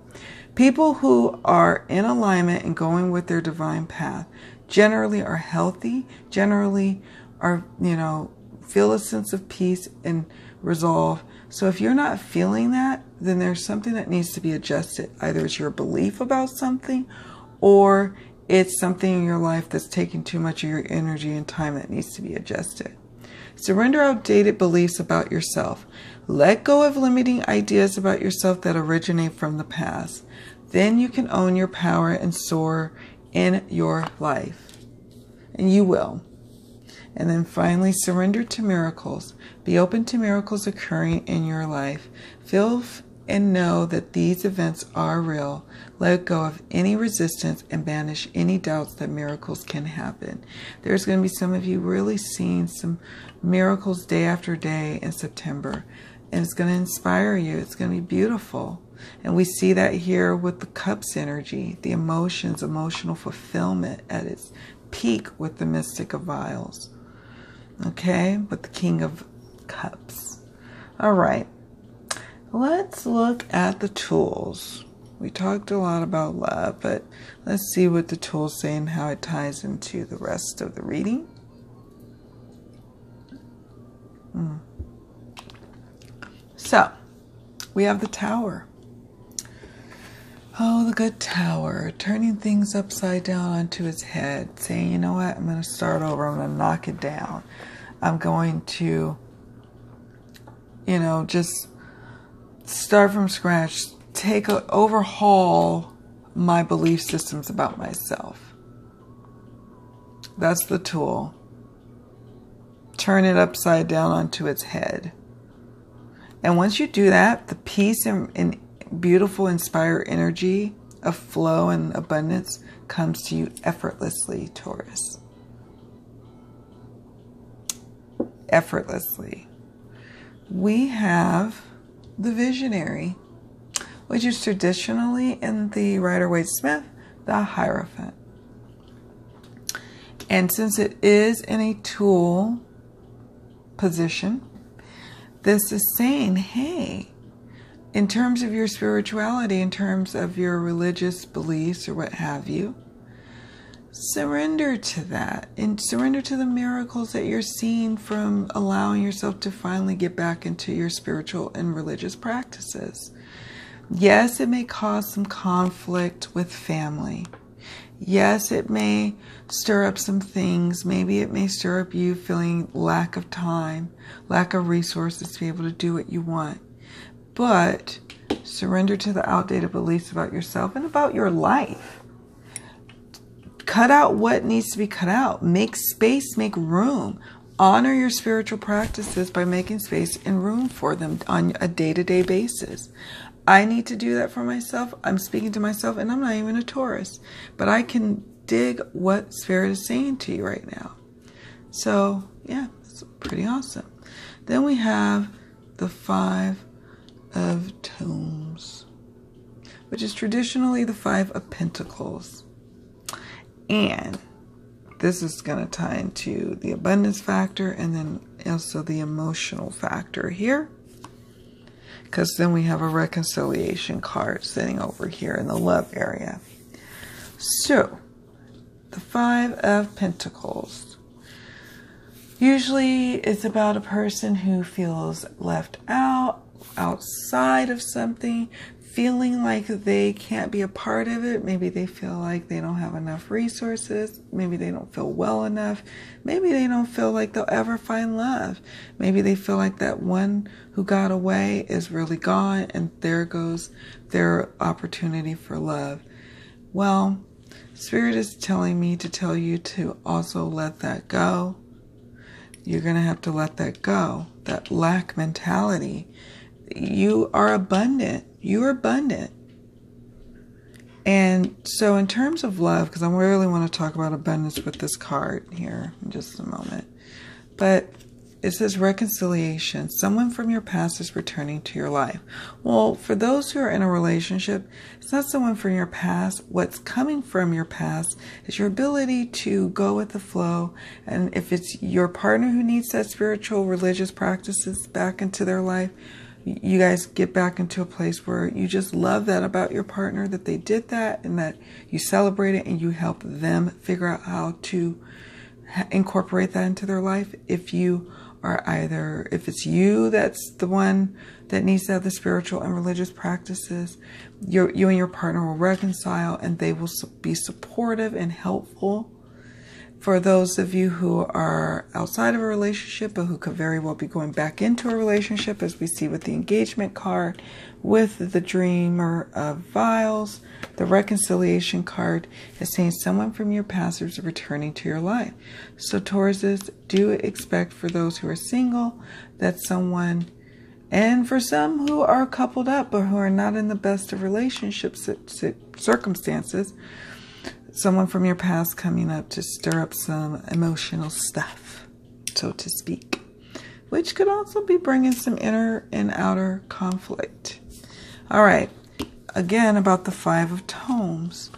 [SPEAKER 1] People who are in alignment and going with their divine path generally are healthy, generally are, you know, feel a sense of peace and resolve. So if you're not feeling that, then there's something that needs to be adjusted. Either it's your belief about something, or it's something in your life that's taking too much of your energy and time that needs to be adjusted. Surrender outdated beliefs about yourself. Let go of limiting ideas about yourself that originate from the past. Then you can own your power and soar in your life. And you will. And then finally, surrender to miracles. Be open to miracles occurring in your life. Feel and know that these events are real. Let go of any resistance and banish any doubts that miracles can happen. There's going to be some of you really seeing some miracles day after day in September. And it's going to inspire you. It's going to be beautiful. And we see that here with the cups energy, the emotions, emotional fulfillment at its peak with the Mystic of Vials. Okay, with the King of Cups. All right. Let's look at the tools. We talked a lot about love, but let's see what the tools say and how it ties into the rest of the reading. So, we have the Tower. Oh, the good Tower, turning things upside down onto its head, saying, you know what, I'm going to start over, I'm going to knock it down. I'm going to, you know, just start from scratch, overhaul my belief systems about myself. That's the tool. Turn it upside down onto its head. And once you do that, the peace and beautiful, inspired energy of flow and abundance comes to you effortlessly, Taurus. Effortlessly. We have the Visionary, which is traditionally in the Rider-Waite-Smith, the Hierophant. And since it is in a tool position, this is saying, hey, in terms of your spirituality, in terms of your religious beliefs or what have you, surrender to that and surrender to the miracles that you're seeing from allowing yourself to finally get back into your spiritual and religious practices. Yes, it may cause some conflict with family. Yes, it may stir up some things. Maybe it may stir up you feeling lack of time, lack of resources to be able to do what you want. But surrender to the outdated beliefs about yourself and about your life. Cut out what needs to be cut out. Make space, make room. Honor your spiritual practices by making space and room for them on a day-to-day basis. I need to do that for myself. I'm speaking to myself, and I'm not even a Taurus. But I can dig what Spirit is saying to you right now. So, yeah, it's pretty awesome. Then we have the Five of Tombs, which is traditionally the Five of Pentacles. And this is going to tie into the abundance factor and then also the emotional factor here. Because then we have a reconciliation card sitting over here in the love area. So, the Five of Pentacles. Usually it's about a person who feels left out, outside of something, feeling like they can't be a part of it. Maybe they feel like they don't have enough resources. Maybe they don't feel well enough. Maybe they don't feel like they'll ever find love. Maybe they feel like that one who got away is really gone and there goes their opportunity for love. Well, Spirit is telling me to tell you to also let that go. You're going to have to let that go. That lack mentality. You are abundant. You're abundant. And so in terms of love, because I really want to talk about abundance with this card here in just a moment. But it says reconciliation. Someone from your past is returning to your life. Well, for those who are in a relationship, it's not someone from your past. What's coming from your past is your ability to go with the flow. And if it's your partner who needs that spiritual, religious practices back into their life, you guys get back into a place where you just love that about your partner, that they did that and that you celebrate it and you help them figure out how to incorporate that into their life. If you are if it's you that's the one that needs to have the spiritual and religious practices, you and your partner will reconcile and they will be supportive and helpful. For those of you who are outside of a relationship, but who could very well be going back into a relationship, as we see with the engagement card, with the Dreamer of Vials, the reconciliation card is saying someone from your past is returning to your life. So Tauruses, do expect for those who are single that someone, and for some who are coupled up but who are not in the best of relationships circumstances, someone from your past coming up to stir up some emotional stuff, so to speak, which could also be bringing some inner and outer conflict. All right, again about the Five of Tomes.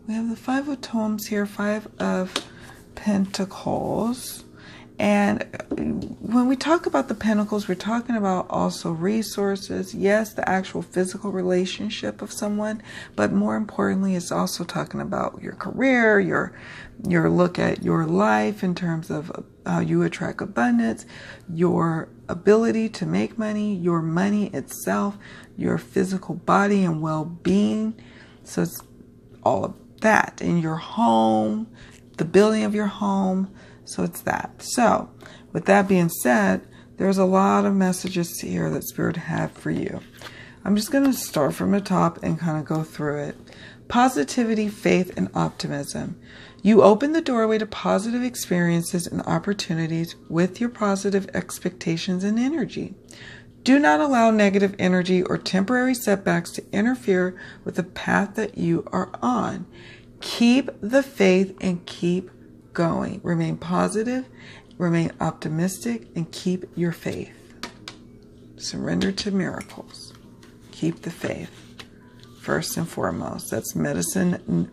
[SPEAKER 1] We have the Five of Tomes here, Five of Pentacles. And when we talk about the Pentacles, we're talking about also resources. Yes, the actual physical relationship of someone, but more importantly, it's also talking about your career, your look at your life in terms of how you attract abundance, your ability to make money, your money itself, your physical body and well-being. So it's all of that in your home, the building of your home. So it's that. So with that being said, there's a lot of messages here that Spirit had for you. I'm just going to start from the top and kind of go through it. Positivity, faith, and optimism. You open the doorway to positive experiences and opportunities with your positive expectations and energy. Do not allow negative energy or temporary setbacks to interfere with the path that you are on. Keep the faith and keep going. Remain positive, remain optimistic, and keep your faith. Surrender to miracles. Keep the faith. First and foremost. That's medicine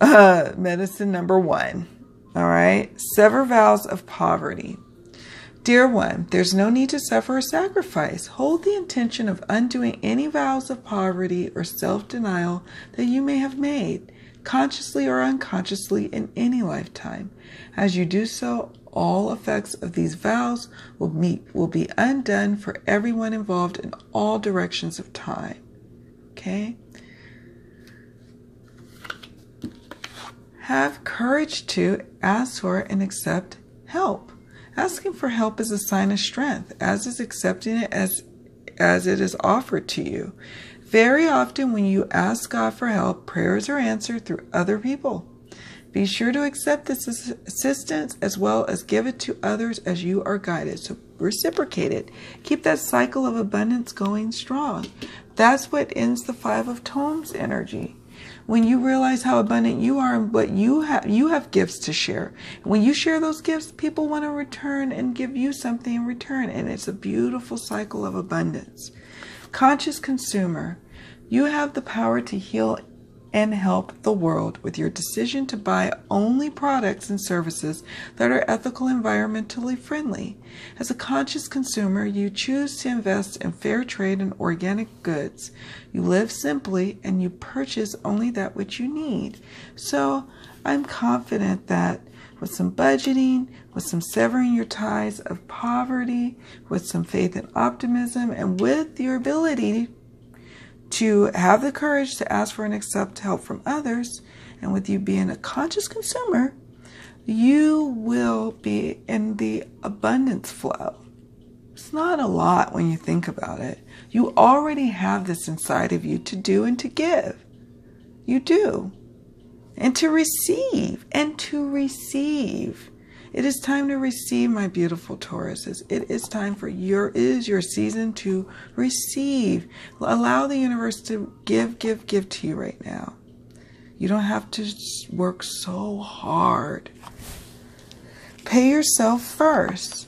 [SPEAKER 1] number one. All right. Sever vows of poverty. Dear one, there's no need to suffer or sacrifice. Hold the intention of undoing any vows of poverty or self-denial that you may have made, consciously or unconsciously, in any lifetime. As you do so, all effects of these vows will be undone for everyone involved in all directions of time. Okay? Have courage to ask for and accept help. Asking for help is a sign of strength, as is accepting it as it is offered to you. Very often when you ask God for help, prayers are answered through other people. Be sure to accept this assistance as well as give it to others as you are guided. So reciprocate it. Keep that cycle of abundance going strong. That's what ends the Five of Tomes energy. When you realize how abundant you are and what you have gifts to share. When you share those gifts, people want to return and give you something in return. And it's a beautiful cycle of abundance. Conscious consumer. You have the power to heal and help the world with your decision to buy only products and services that are ethical and environmentally friendly. As a conscious consumer, you choose to invest in fair trade and organic goods. You live simply and you purchase only that which you need. So I'm confident that with some budgeting, with some severing your ties of poverty, with some faith and optimism, and with your ability to have the courage to ask for and accept help from others, and with you being a conscious consumer, you will be in the abundance flow. It's not a lot when you think about it. You already have this inside of you to do and to give. You do. And to receive. And to receive. It is time to receive, my beautiful Tauruses. It is time for it is your season to receive. Allow the universe to give to you right now. You don't have to work so hard. Pay yourself first.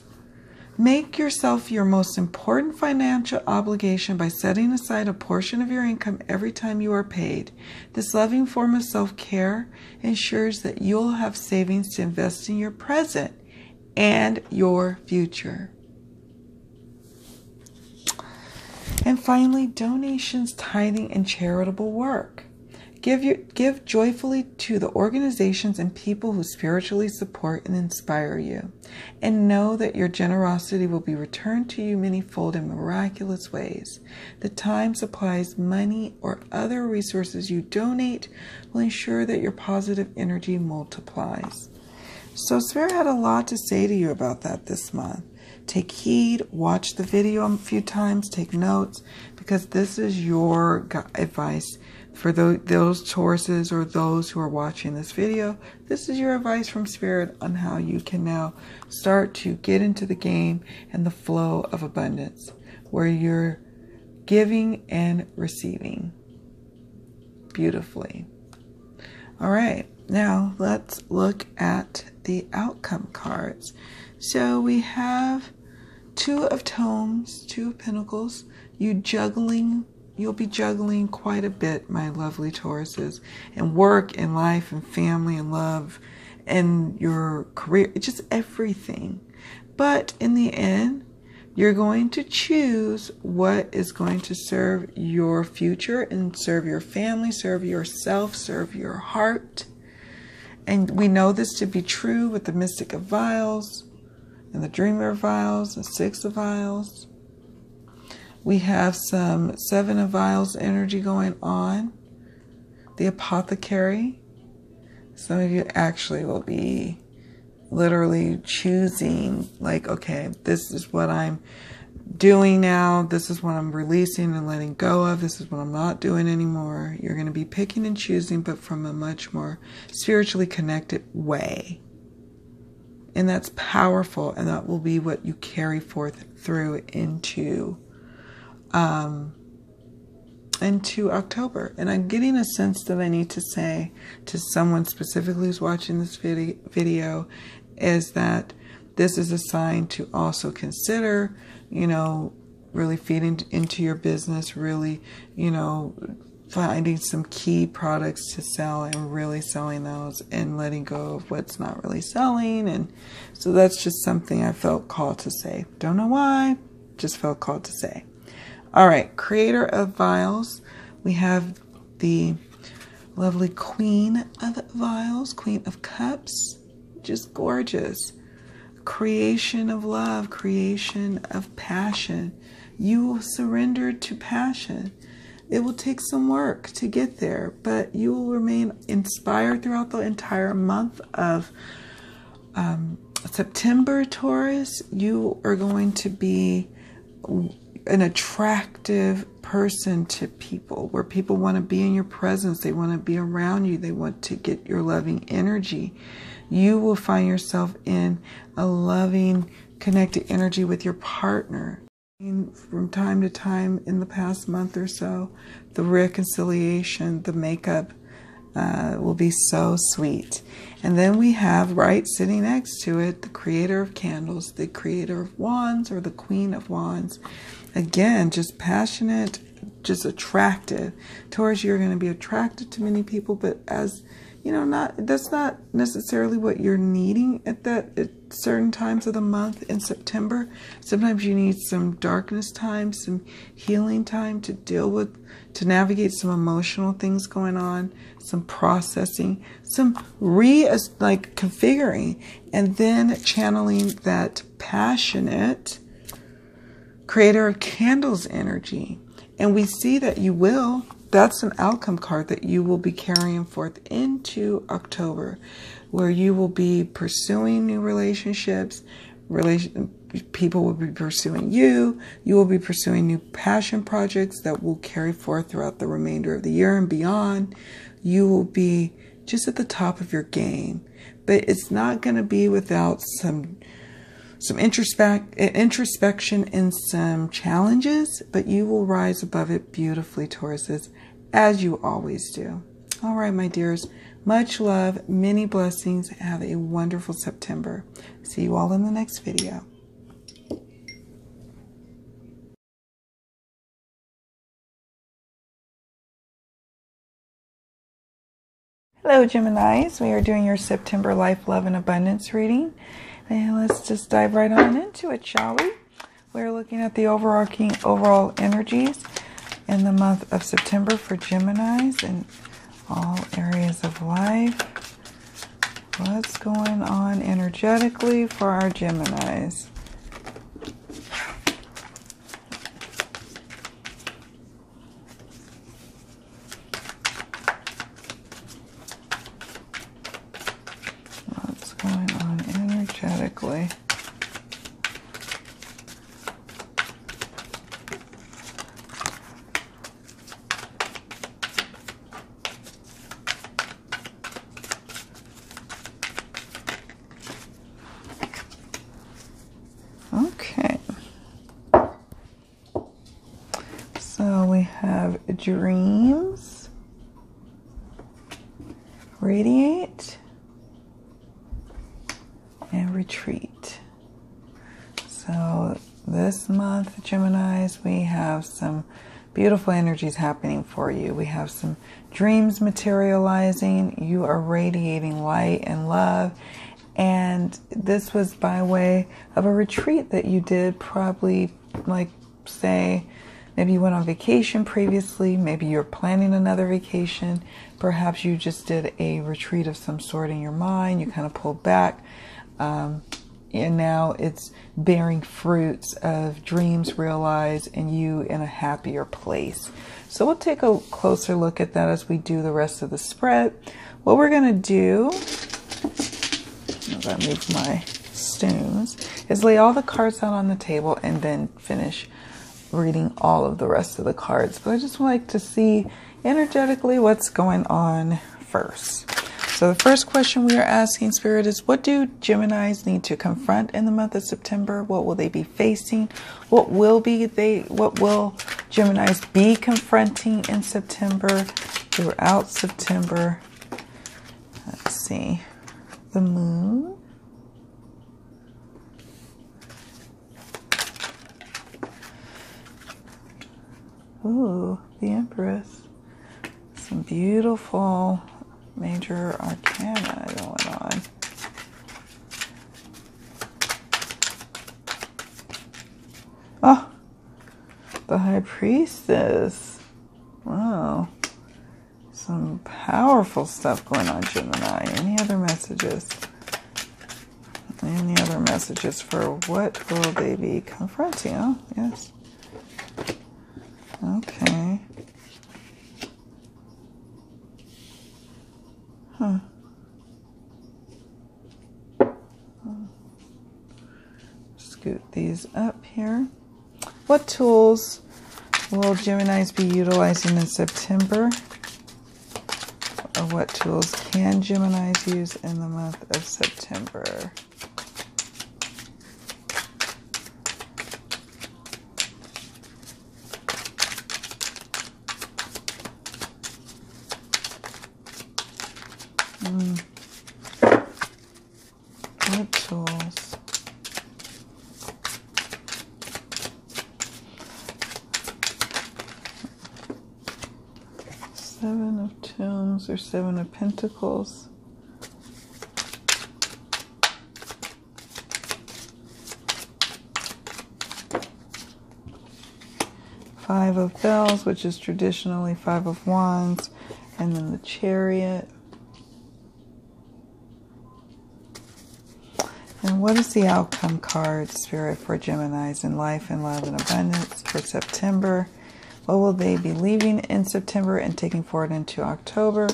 [SPEAKER 1] Make yourself your most important financial obligation by setting aside a portion of your income every time you are paid. This loving form of self-care ensures that you'll have savings to invest in your present and your future. And finally, donations, tithing, and charitable work. Give joyfully to the organizations and people who spiritually support and inspire you. And know that your generosity will be returned to you manyfold in miraculous ways. The time, supplies, money, or other resources you donate will ensure that your positive energy multiplies. So Spirit had a lot to say to you about that this month. Take heed, watch the video a few times, take notes, because this is your advice for those Tauruses or those who are watching this video. This is your advice from Spirit on how you can now start to get into the game and the flow of abundance, where you're giving and receiving beautifully. All right, now let's look at the outcome cards. So we have Two of Tomes, Two of Pentacles. You'll be juggling quite a bit, my lovely Tauruses, in work, in life, and family, and love, and your career, just everything. But in the end, you're going to choose what is going to serve your future and serve your family, serve yourself, serve your heart. And we know this to be true with the Mystic of Vials and the Dreamer of Vials, the Six of Vials. We have some Seven of Vials energy going on. The Apothecary. Some of you actually will be literally choosing, like, okay, this is what I'm doing now. This is what I'm releasing and letting go of. This is what I'm not doing anymore. You're going to be picking and choosing, but from a much more spiritually connected way. And that's powerful, and that will be what you carry forth through into October. And I'm getting a sense that I need to say to someone specifically who's watching this video is that this is a sign to also consider, really feeding into your business, really, finding some key products to sell and really selling those and letting go of what's not really selling. And so that's just something I felt called to say. Don't know why, just felt called to say. All right, Creator of Vials. We have the lovely Queen of Vials, Queen of Cups. Just gorgeous. Creation of love, creation of passion. You will surrender to passion. It will take some work to get there, but you will remain inspired throughout the entire month of September, Taurus. You are going to be an attractive person to people, where people want to be in your presence. They want to be around you. They want to get your loving energy. You will find yourself in a loving, connected energy with your partner. From time to time in the past month or so, the reconciliation, the makeup will be so sweet. And then we have, right sitting next to it, the Creator of Candles, the Creator of Wands, or the Queen of Wands. Again, just passionate, just attractive. Taurus, you're going to be attracted to many people, but as you know, that's not necessarily what you're needing at certain times of the month in September. Sometimes you need some darkness time, some healing time to deal with, to navigate some emotional things going on, some processing, some configuring, and then channeling that passionate creator of candles energy. And we see that you will. That's an outcome card that you will be carrying forth into October, where you will be pursuing new relationships. People will be pursuing you. You will be pursuing new passion projects that will carry forth throughout the remainder of the year and beyond. You will be just at the top of your game, but it's not going to be without some introspection and some challenges, but you will rise above it beautifully, Tauruses, as you always do. All right, my dears, much love, many blessings. Have a wonderful September. See you all in the next video. Hello, Geminis. We are doing your September Life, Love, and Abundance reading. And let's just dive right on into it, shall we? We're looking at the overall energies in the month of September for Geminis in all areas of life. What's going on energetically for our Geminis? What's going on energetically? Okay, so we have dreams, radiate, and retreat. So this month, Geminis, we have some beautiful energies happening for you. We have some dreams materializing. You are radiating light and love. And this was by way of a retreat that you did, probably say, maybe you went on vacation previously, maybe you're planning another vacation, perhaps you just did a retreat of some sort in your mind, you kind of pulled back, and now it's bearing fruits of dreams realized and you in a happier place. So we'll take a closer look at that as we do the rest of the spread. What we're going to do, as I move my stones, is lay all the cards out on the table and then finish reading all of the rest of the cards. But I just like to see energetically what's going on first. So the first question we are asking, Spirit, is what do Geminis need to confront in the month of September? What will they be facing? What will Geminis be confronting in September, throughout September? Let's see. The moon. Ooh, the Empress. Some beautiful major arcana going on. Oh, the High Priestess. Wow. Some powerful stuff going on, Gemini. Any other messages? Any other messages for what will they be confronting? Oh, yes. Okay. Huh. Scoot these up here. What tools will Geminis be utilizing in September? Or what tools can Geminis use in the month of September? What tools? Seven of Tombs or Seven of Pentacles. Five of Bells, which is traditionally Five of Wands, and then the Chariot. And what is the outcome card, Spirit, for Geminis in life and love and abundance for September? What will they be leaving in September and taking forward into October?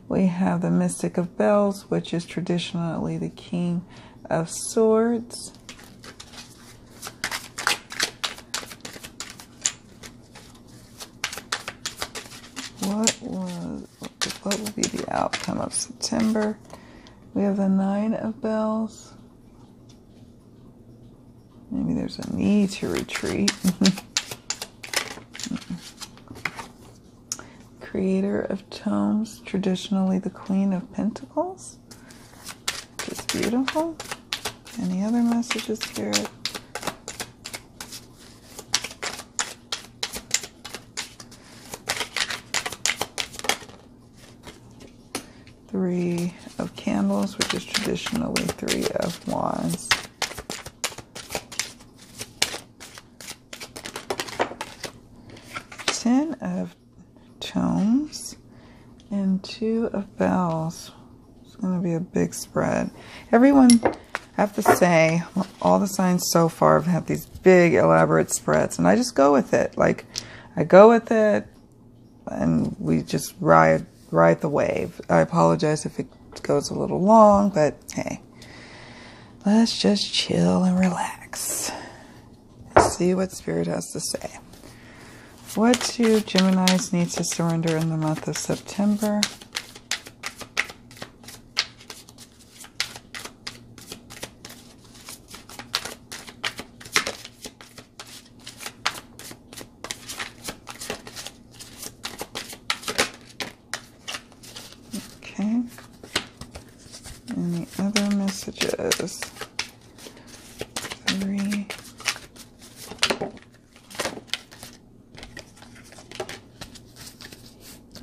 [SPEAKER 1] We have the Mystic of Bells, which is traditionally the King of Swords. What will be the outcome of September? We have the Nine of Bells. Maybe there's a need to retreat. Creator of Tomes, traditionally the Queen of Pentacles. Just beautiful. Any other messages, Spirit? Three of Candles, which is traditionally Three of Wands. Ten of Tomes and Two of Bells. It's going to be a big spread. Everyone, I have to say, all the signs so far have had these big elaborate spreads, and I just go with it. Like, I go with it and we just ride the wave. I apologize if it goes a little long, but hey, let's just chill and relax. See what Spirit has to say. What do Geminis need to surrender in the month of September? Okay. Any other messages? Three.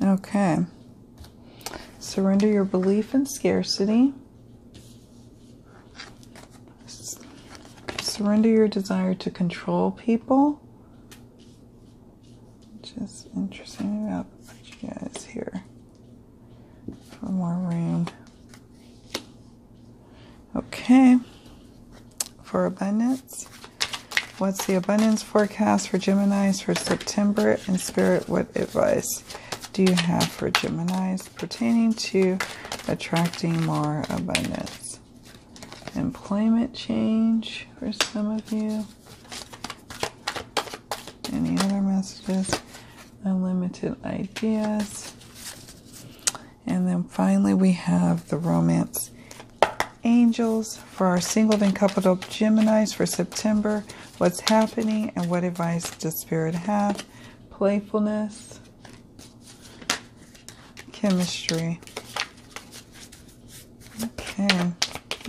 [SPEAKER 1] Okay. Surrender your belief in scarcity. Surrender your desire to control people. Which is interesting about you guys here. For more room. Okay. For abundance. What's the abundance forecast for Geminis for September? And Spirit, what advice do you have for Geminis pertaining to attracting more abundance? Employment change for some of you. Any other messages? Unlimited ideas. And then finally we have the romance angels for our singled and coupled up Geminis for September. What's happening and what advice does Spirit have? Playfulness. Chemistry. Okay.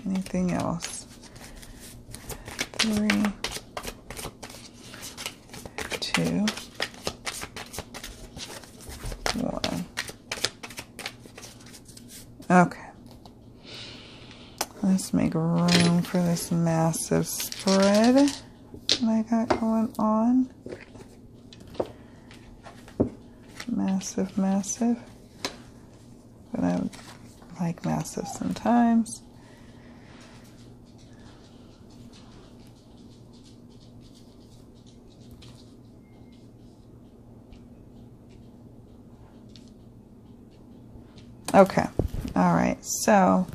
[SPEAKER 1] Anything else? 3, 2, 1. Okay. Let's make room for this massive spread that I got going on. Massive, massive. But I like massive sometimes. Okay. All right. So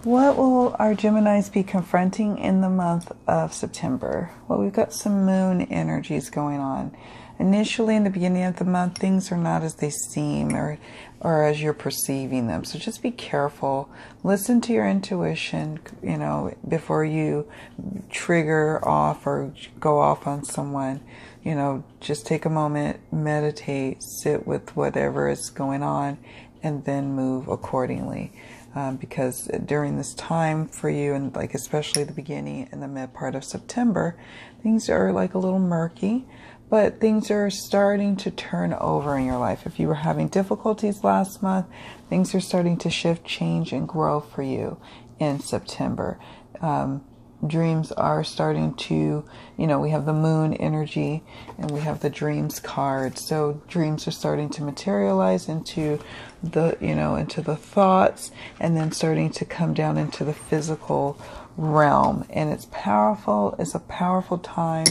[SPEAKER 1] what will our Geminis be confronting in the month of September? Well, we've got some moon energies going on. Initially, in the beginning of the month, things are not as they seem or as you're perceiving them. So just be careful. Listen to your intuition, you know, before you trigger off or go off on someone. You know, just take a moment, meditate, sit with whatever is going on, and then move accordingly. Because during this time for you, and like especially the beginning and the mid part of September, things are like a little murky. but things are starting to turn over in your life. If you were having difficulties last month, things are starting to shift, change, and grow for you in September. Dreams are starting to, we have the moon energy and we have the dreams card. So dreams are starting to materialize into into the thoughts, and then starting to come down into the physical realm. And it's powerful. It's a powerful time.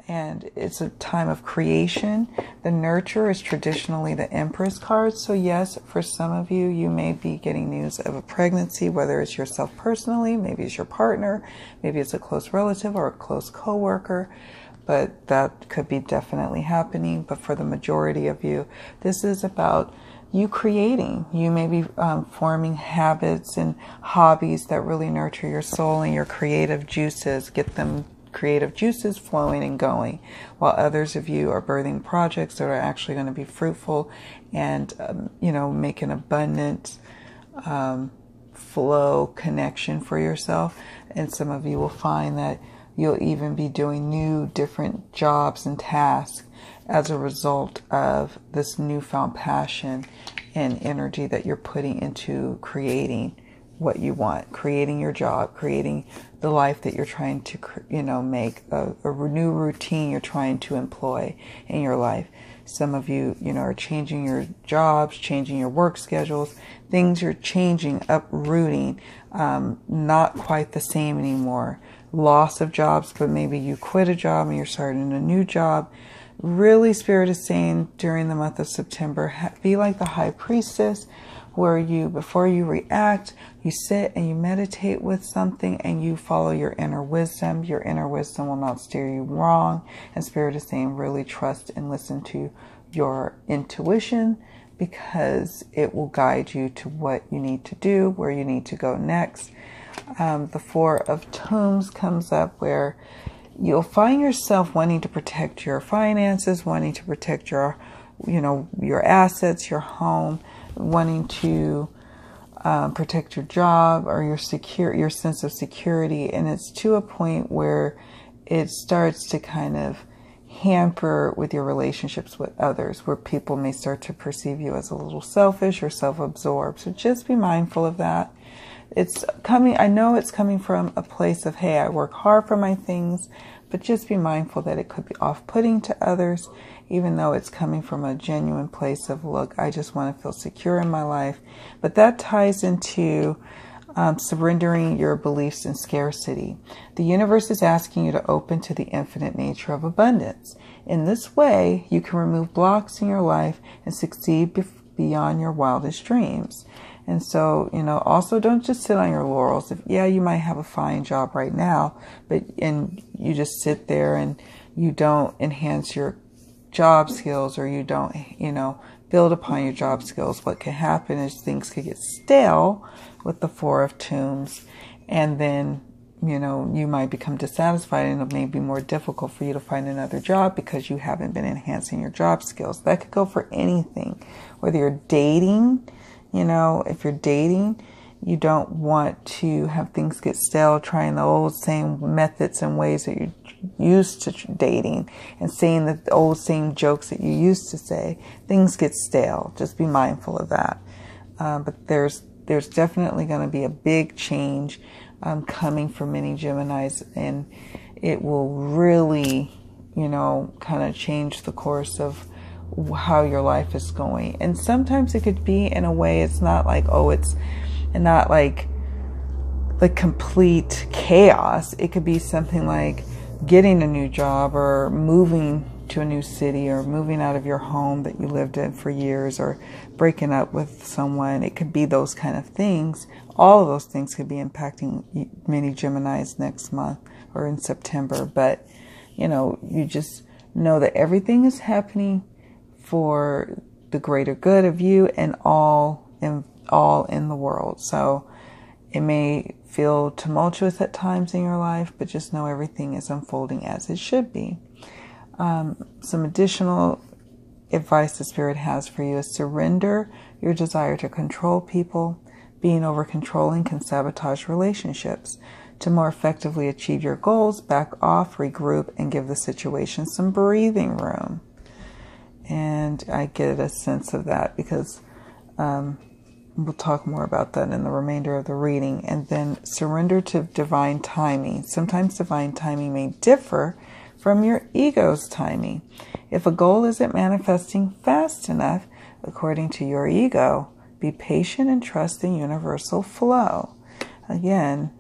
[SPEAKER 1] And it's a time of creation. The nurture is traditionally the Empress card. So yes, for some of you, you may be getting news of a pregnancy, whether it's yourself personally, maybe it's your partner, maybe it's a close relative or a close coworker, but that could be definitely happening. But for the majority of you, this is about you creating. You may be forming habits and hobbies that really nurture your soul and your creative juices, get them creative juices flowing and going, while others of you are birthing projects that are actually going to be fruitful and make an abundant flow connection for yourself. And some of you will find that you'll even be doing new different jobs and tasks as a result of this newfound passion and energy that you're putting into creating what you want, creating your job, creating the life that you're trying to, make a new routine you're trying to employ in your life. Some of you, are changing your jobs, changing your work schedules. Things are changing, uprooting, not quite the same anymore. Loss of jobs, but maybe you quit a job and you're starting a new job. Really, Spirit is saying during the month of September, be like the High Priestess, where you, before you react, you sit and you meditate with something and you follow your inner wisdom. Your inner wisdom will not steer you wrong. And Spirit is saying really trust and listen to your intuition, because it will guide you to what you need to do, where you need to go next. The Four of Tombs comes up, where you'll find yourself wanting to protect your finances, wanting to protect your assets, your home, wanting to protect your job or your sense of security. And it's to a point where it starts to kind of hamper with your relationships with others, where people may start to perceive you as a little selfish or self-absorbed. So just be mindful of that. I know it's coming from a place of, hey, I work hard for my things, but just be mindful that it could be off-putting to others, even though it's coming from a genuine place of, look, I just want to feel secure in my life. But that ties into surrendering your beliefs in scarcity. The universe is asking you to open to the infinite nature of abundance. In this way, you can remove blocks in your life and succeed beyond your wildest dreams. And so, also don't just sit on your laurels. You might have a fine job right now, and you just sit there and you don't enhance your job skills, or you don't, build upon your job skills. What can happen is things could get stale with the Four of Tombs, and then, you might become dissatisfied, and it may be more difficult for you to find another job because you haven't been enhancing your job skills. That could go for anything, whether you're dating. If you're dating, you don't want to have things get stale, trying the old same methods and ways that you're used to dating and saying the old same jokes that you used to say. Things get stale. Just be mindful of that. But there's definitely going to be a big change coming for many Geminis, and it will really, kind of change the course of how your life is going. And sometimes it could be in a way, it's not like, it's not like complete chaos. It could be something like getting a new job, or moving to a new city, or moving out of your home that you lived in for years, or breaking up with someone. It could be those kind of things. All of those things could be impacting many Geminis next month or in September. But, you just know that everything is happening for the greater good of you and all in the world. So it may feel tumultuous at times in your life, but just know everything is unfolding as it should be. Some additional advice the Spirit has for you is surrender your desire to control people. Being over controlling can sabotage relationships. To more effectively achieve your goals, back off, regroup, and give the situation some breathing room. And I get a sense of that because we'll talk more about that in the remainder of the reading. And then surrender to divine timing. Sometimes divine timing may differ from your ego's timing. If a goal isn't manifesting fast enough, according to your ego, be patient and trust the universal flow. Again,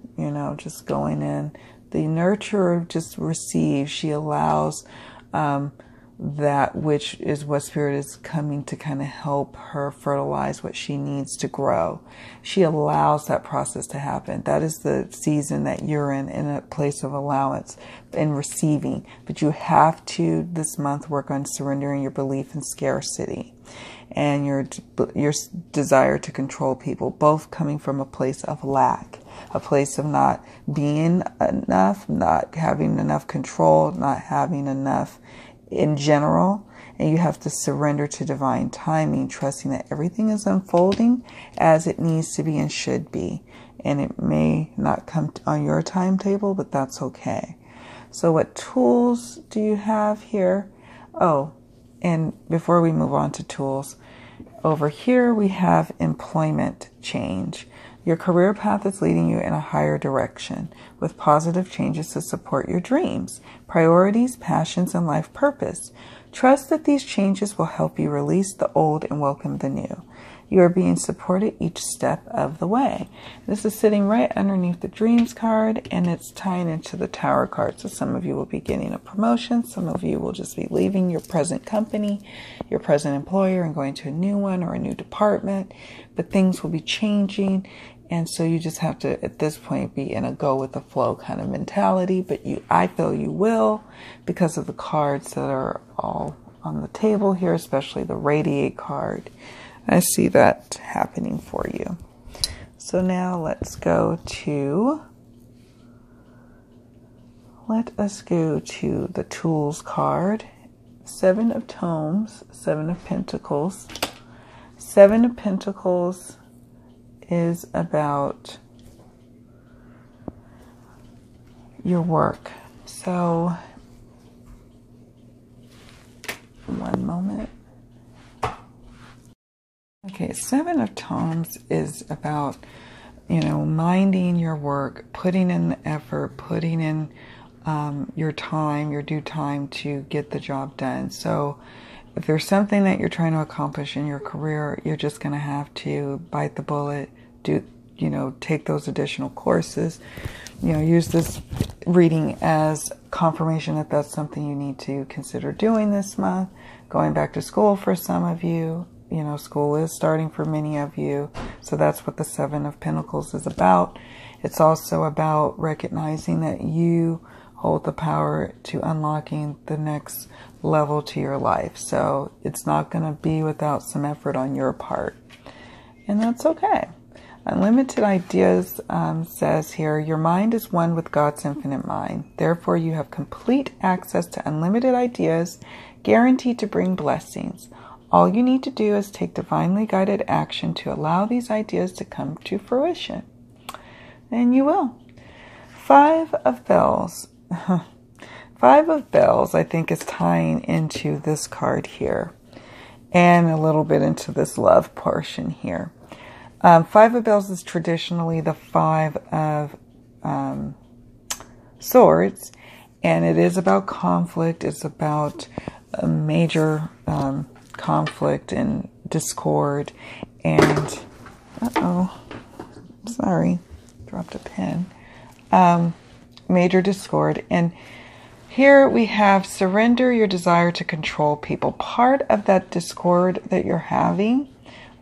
[SPEAKER 1] just going in. The nurturer just receives. She allows that which is what Spirit is coming to kind of help her fertilize what she needs to grow. She allows that process to happen. That is the season that you're in a place of allowance and receiving. But you have to, this month, work on surrendering your belief in scarcity and your desire to control people, both coming from a place of lack, a place of not being enough, not having enough control, not having enough in general. And you have to surrender to divine timing, trusting that everything is unfolding as it needs to be and should be. And it may not come on your timetable, but that's okay. So what tools do you have here? Oh, and before we move on to tools, over here we have employment change. Your career path is leading you in a higher direction with positive changes to support your dreams, priorities, passions, and life purpose. Trust that these changes will help you release the old and welcome the new. You are being supported each step of the way. This is sitting right underneath the Dreams card, and it's tying into the Tower card. So some of you will be getting a promotion. Some of you will just be leaving your present company, your present employer, and going to a new one or a new department. But things will be changing. And so you just have to, at this point, be in a go with the flow kind of mentality. But I feel you will, because of the cards that are all on the table here, especially the Radiate card. I see that happening for you. So now let us go to the Tools card. 7 of Tomes, 7 of Pentacles. 7 of Pentacles is about your work. So, one moment. Okay, 7 of Tomes is about, minding your work, putting in the effort, putting in your time, your due time to get the job done. So if there's something that you're trying to accomplish in your career, you're just going to have to bite the bullet, take those additional courses, use this reading as confirmation that that's something you need to consider doing this month. Going back to school for some of you, school is starting for many of you. So that's what the 7 of Pentacles is about. It's also about recognizing that you hold the power to unlocking the next level to your life. So it's not going to be without some effort on your part. And that's okay. Unlimited Ideas says here, your mind is one with God's infinite mind. Therefore, you have complete access to unlimited ideas, guaranteed to bring blessings. All you need to do is take divinely guided action to allow these ideas to come to fruition. And you will. 5 of Bells. 5 of Bells, I think, is tying into this card here. And a little bit into this love portion here. 5 of Bells is traditionally the 5 of Swords. And it is about conflict. It's about a major conflict and discord. And, sorry, dropped a pen. Major discord. And here we have surrender your desire to control people. Part of that discord that you're having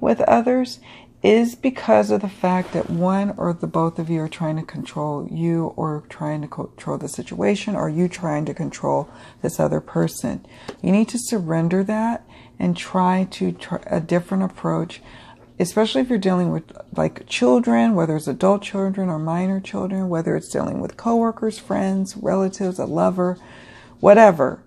[SPEAKER 1] with others is because of the fact that one or the both of you are trying to control you, or trying to control the situation, or you trying to control this other person. You need to surrender that and try a different approach, especially if you're dealing with like children, whether it's adult children or minor children, whether it's dealing with coworkers, friends, relatives, a lover, whatever.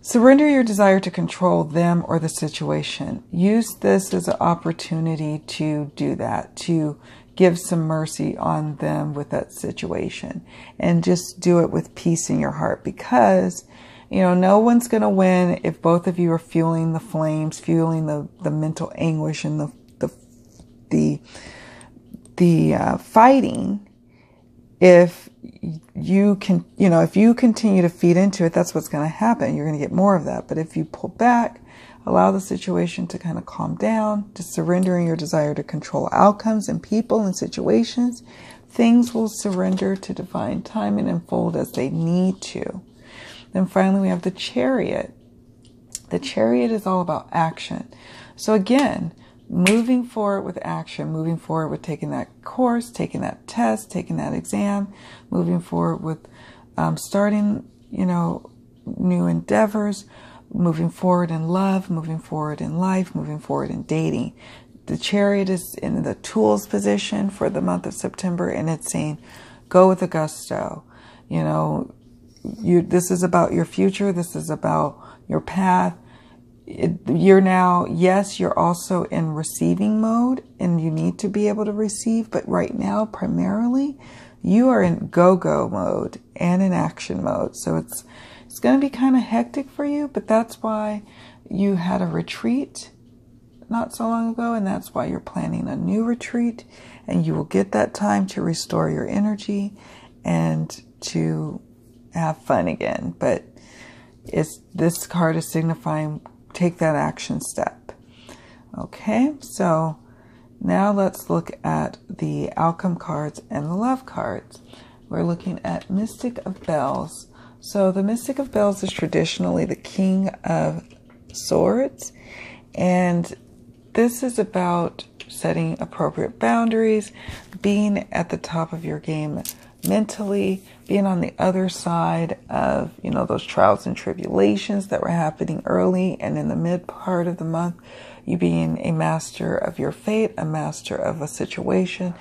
[SPEAKER 1] Surrender your desire to control them or the situation. Use this as an opportunity to do that, to give some mercy on them with that situation, and just do it with peace in your heart, because you know, no one's going to win if both of you are fueling the flames, fueling the mental anguish and the fighting. If you can, you know, if you continue to feed into it, that's what's going to happen. You're going to get more of that. But if you pull back, allow the situation to kind of calm down, to surrendering your desire to control outcomes and people and situations, things will surrender to divine time and unfold as they need to. Then finally, we have the Chariot. The Chariot is all about action. So again, moving forward with action, moving forward with taking that course, taking that test, taking that exam, moving forward with starting, you know, new endeavors, moving forward in love, moving forward in life, moving forward in dating. The Chariot is in the tools position for the month of September, and it's saying, go with a gusto. You know, this is about your future. This is about your path. You're now, yes, you're also in receiving mode, and you need to be able to receive. But right now, primarily, you are in go-go mode and in action mode. So it's going to be kind of hectic for you, but that's why you had a retreat not so long ago, and that's why you're planning a new retreat, and you will get that time to restore your energy and to have fun again. But this card is signifying take that action step. Okay, so now let's look at the outcome cards and the love cards. We're looking at Mystic of Bells. So the Mystic of Bells is traditionally the King of Swords, and this is about setting appropriate boundaries, being at the top of your game mentally, being on the other side of, you know, those trials and tribulations that were happening early and in the mid part of the month, you being a master of your fate, a master of a situation,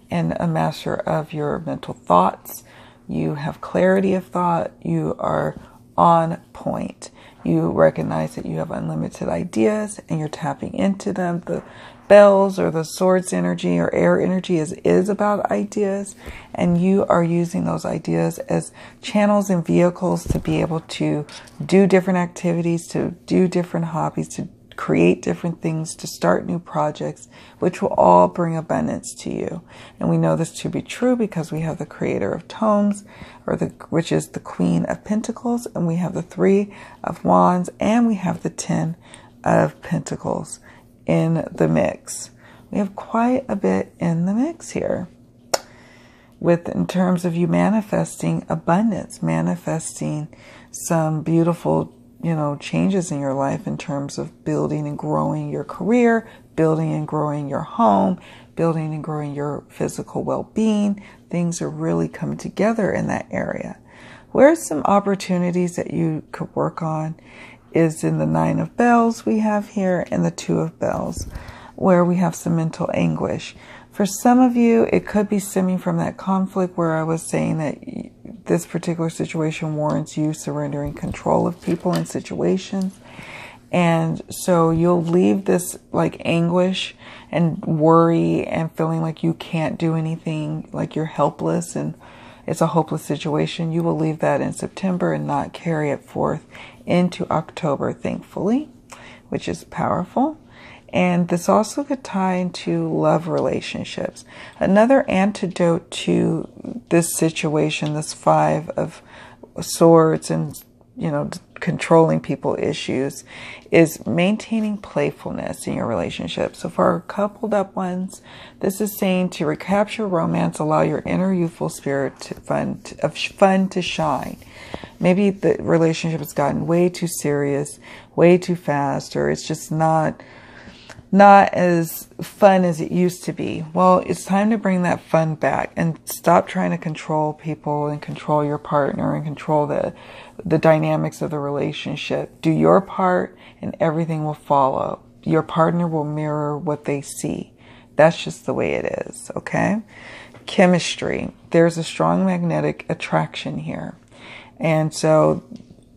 [SPEAKER 1] and a master of your mental thoughts. You have clarity of thought. You are on point. You recognize that you have unlimited ideas and you're tapping into them. The bells or the swords energy or air energy is about ideas, and you are using those ideas as channels and vehicles to be able to do different activities, to do different hobbies, to create different things, to start new projects, which will all bring abundance to you. And we know this to be true because we have the Creator of Tomes, which is the Queen of Pentacles, and we have the Three of Wands, and we have the Ten of Pentacles in the mix. We have quite a bit in the mix here, in terms of you manifesting abundance, manifesting some beautiful, you know, changes in your life in terms of building and growing your career, building and growing your home, building and growing your physical well-being. Things are really coming together in that area. Where are some opportunities that you could work on is in the Nine of Bells we have here and the Two of Bells, where we have some mental anguish. For some of you, it could be stemming from that conflict where I was saying that this particular situation warrants you surrendering control of people and situations. And so you'll leave this like anguish and worry and feeling like you can't do anything, like you're helpless and it's a hopeless situation. You will leave that in September and not carry it forth into October, thankfully, which is powerful. And this also could tie into love relationships. Another antidote to this situation, this Five of Swords and, you know, controlling people issues, is maintaining playfulness in your relationship. So for our coupled up ones, this is saying to recapture romance, allow your inner youthful spirit of fun to shine. Maybe the relationship has gotten way too serious, way too fast, or it's just not as fun as it used to be. Well, it's time to bring that fun back and stop trying to control people and control your partner and control the dynamics of the relationship. Do your part and everything will follow. Your partner will mirror what they see. That's just the way it is, okay? Chemistry. There's a strong magnetic attraction here. And so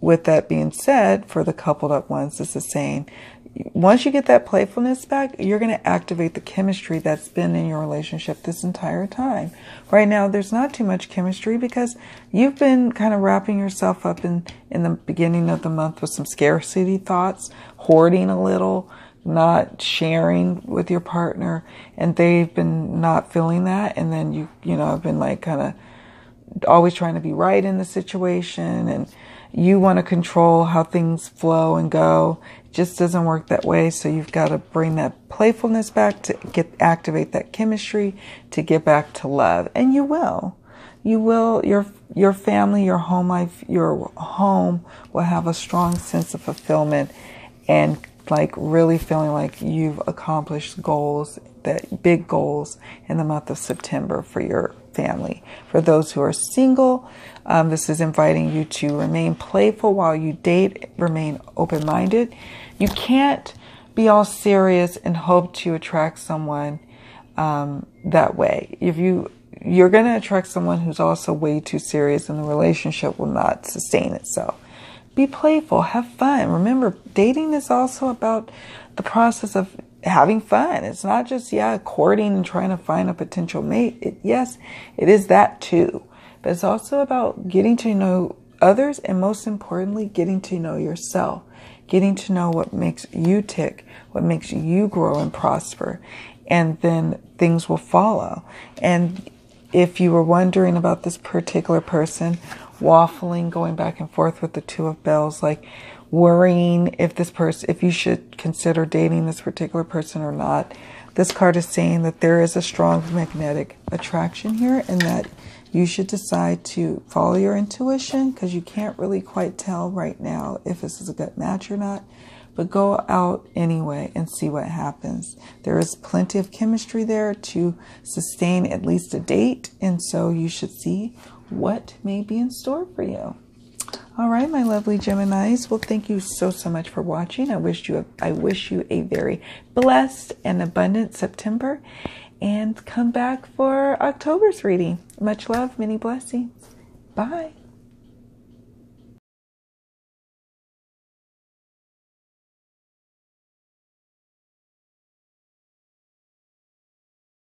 [SPEAKER 1] with that being said, for the coupled up ones, this is saying once you get that playfulness back, you're going to activate the chemistry that's been in your relationship this entire time. Right now, there's not too much chemistry because you've been kind of wrapping yourself up in the beginning of the month with some scarcity thoughts, hoarding a little, not sharing with your partner, and they've been not feeling that. And then you know, have been like kind of always trying to be right in the situation, and you want to control how things flow and go. It just doesn't work that way. So you've got to bring that playfulness back to activate that chemistry to get back to love. And you will. Your family, your home life, your home will have a strong sense of fulfillment and like really feeling like you've accomplished goals, that big goals in the month of September for your family. For those who are single, this is inviting you to remain playful while you date, remain open-minded. You can't be all serious and hope to attract someone that way. If you're going to attract someone who's also way too serious, and the relationship will not sustain itself. Be playful, have fun. Remember, dating is also about the process of having fun. It's not just, courting and trying to find a potential mate. Yes, it is that too. But it's also about getting to know others, and most importantly, getting to know yourself. Getting to know what makes you tick, what makes you grow and prosper. And then things will follow. And if you were wondering about this particular person, waffling, going back and forth with the Two of Bells, like worrying if you should consider dating this particular person or not. This card is saying that there is a strong magnetic attraction here, and that you should decide to follow your intuition, because you can't really quite tell right now if this is a good match or not. But go out anyway and see what happens. There is plenty of chemistry there to sustain at least a date, and so you should see what may be in store for you. All right, my lovely Geminis. Well, thank you so much for watching. I wish you a very blessed and abundant September, and come back for October's reading. Much love, many blessings. Bye.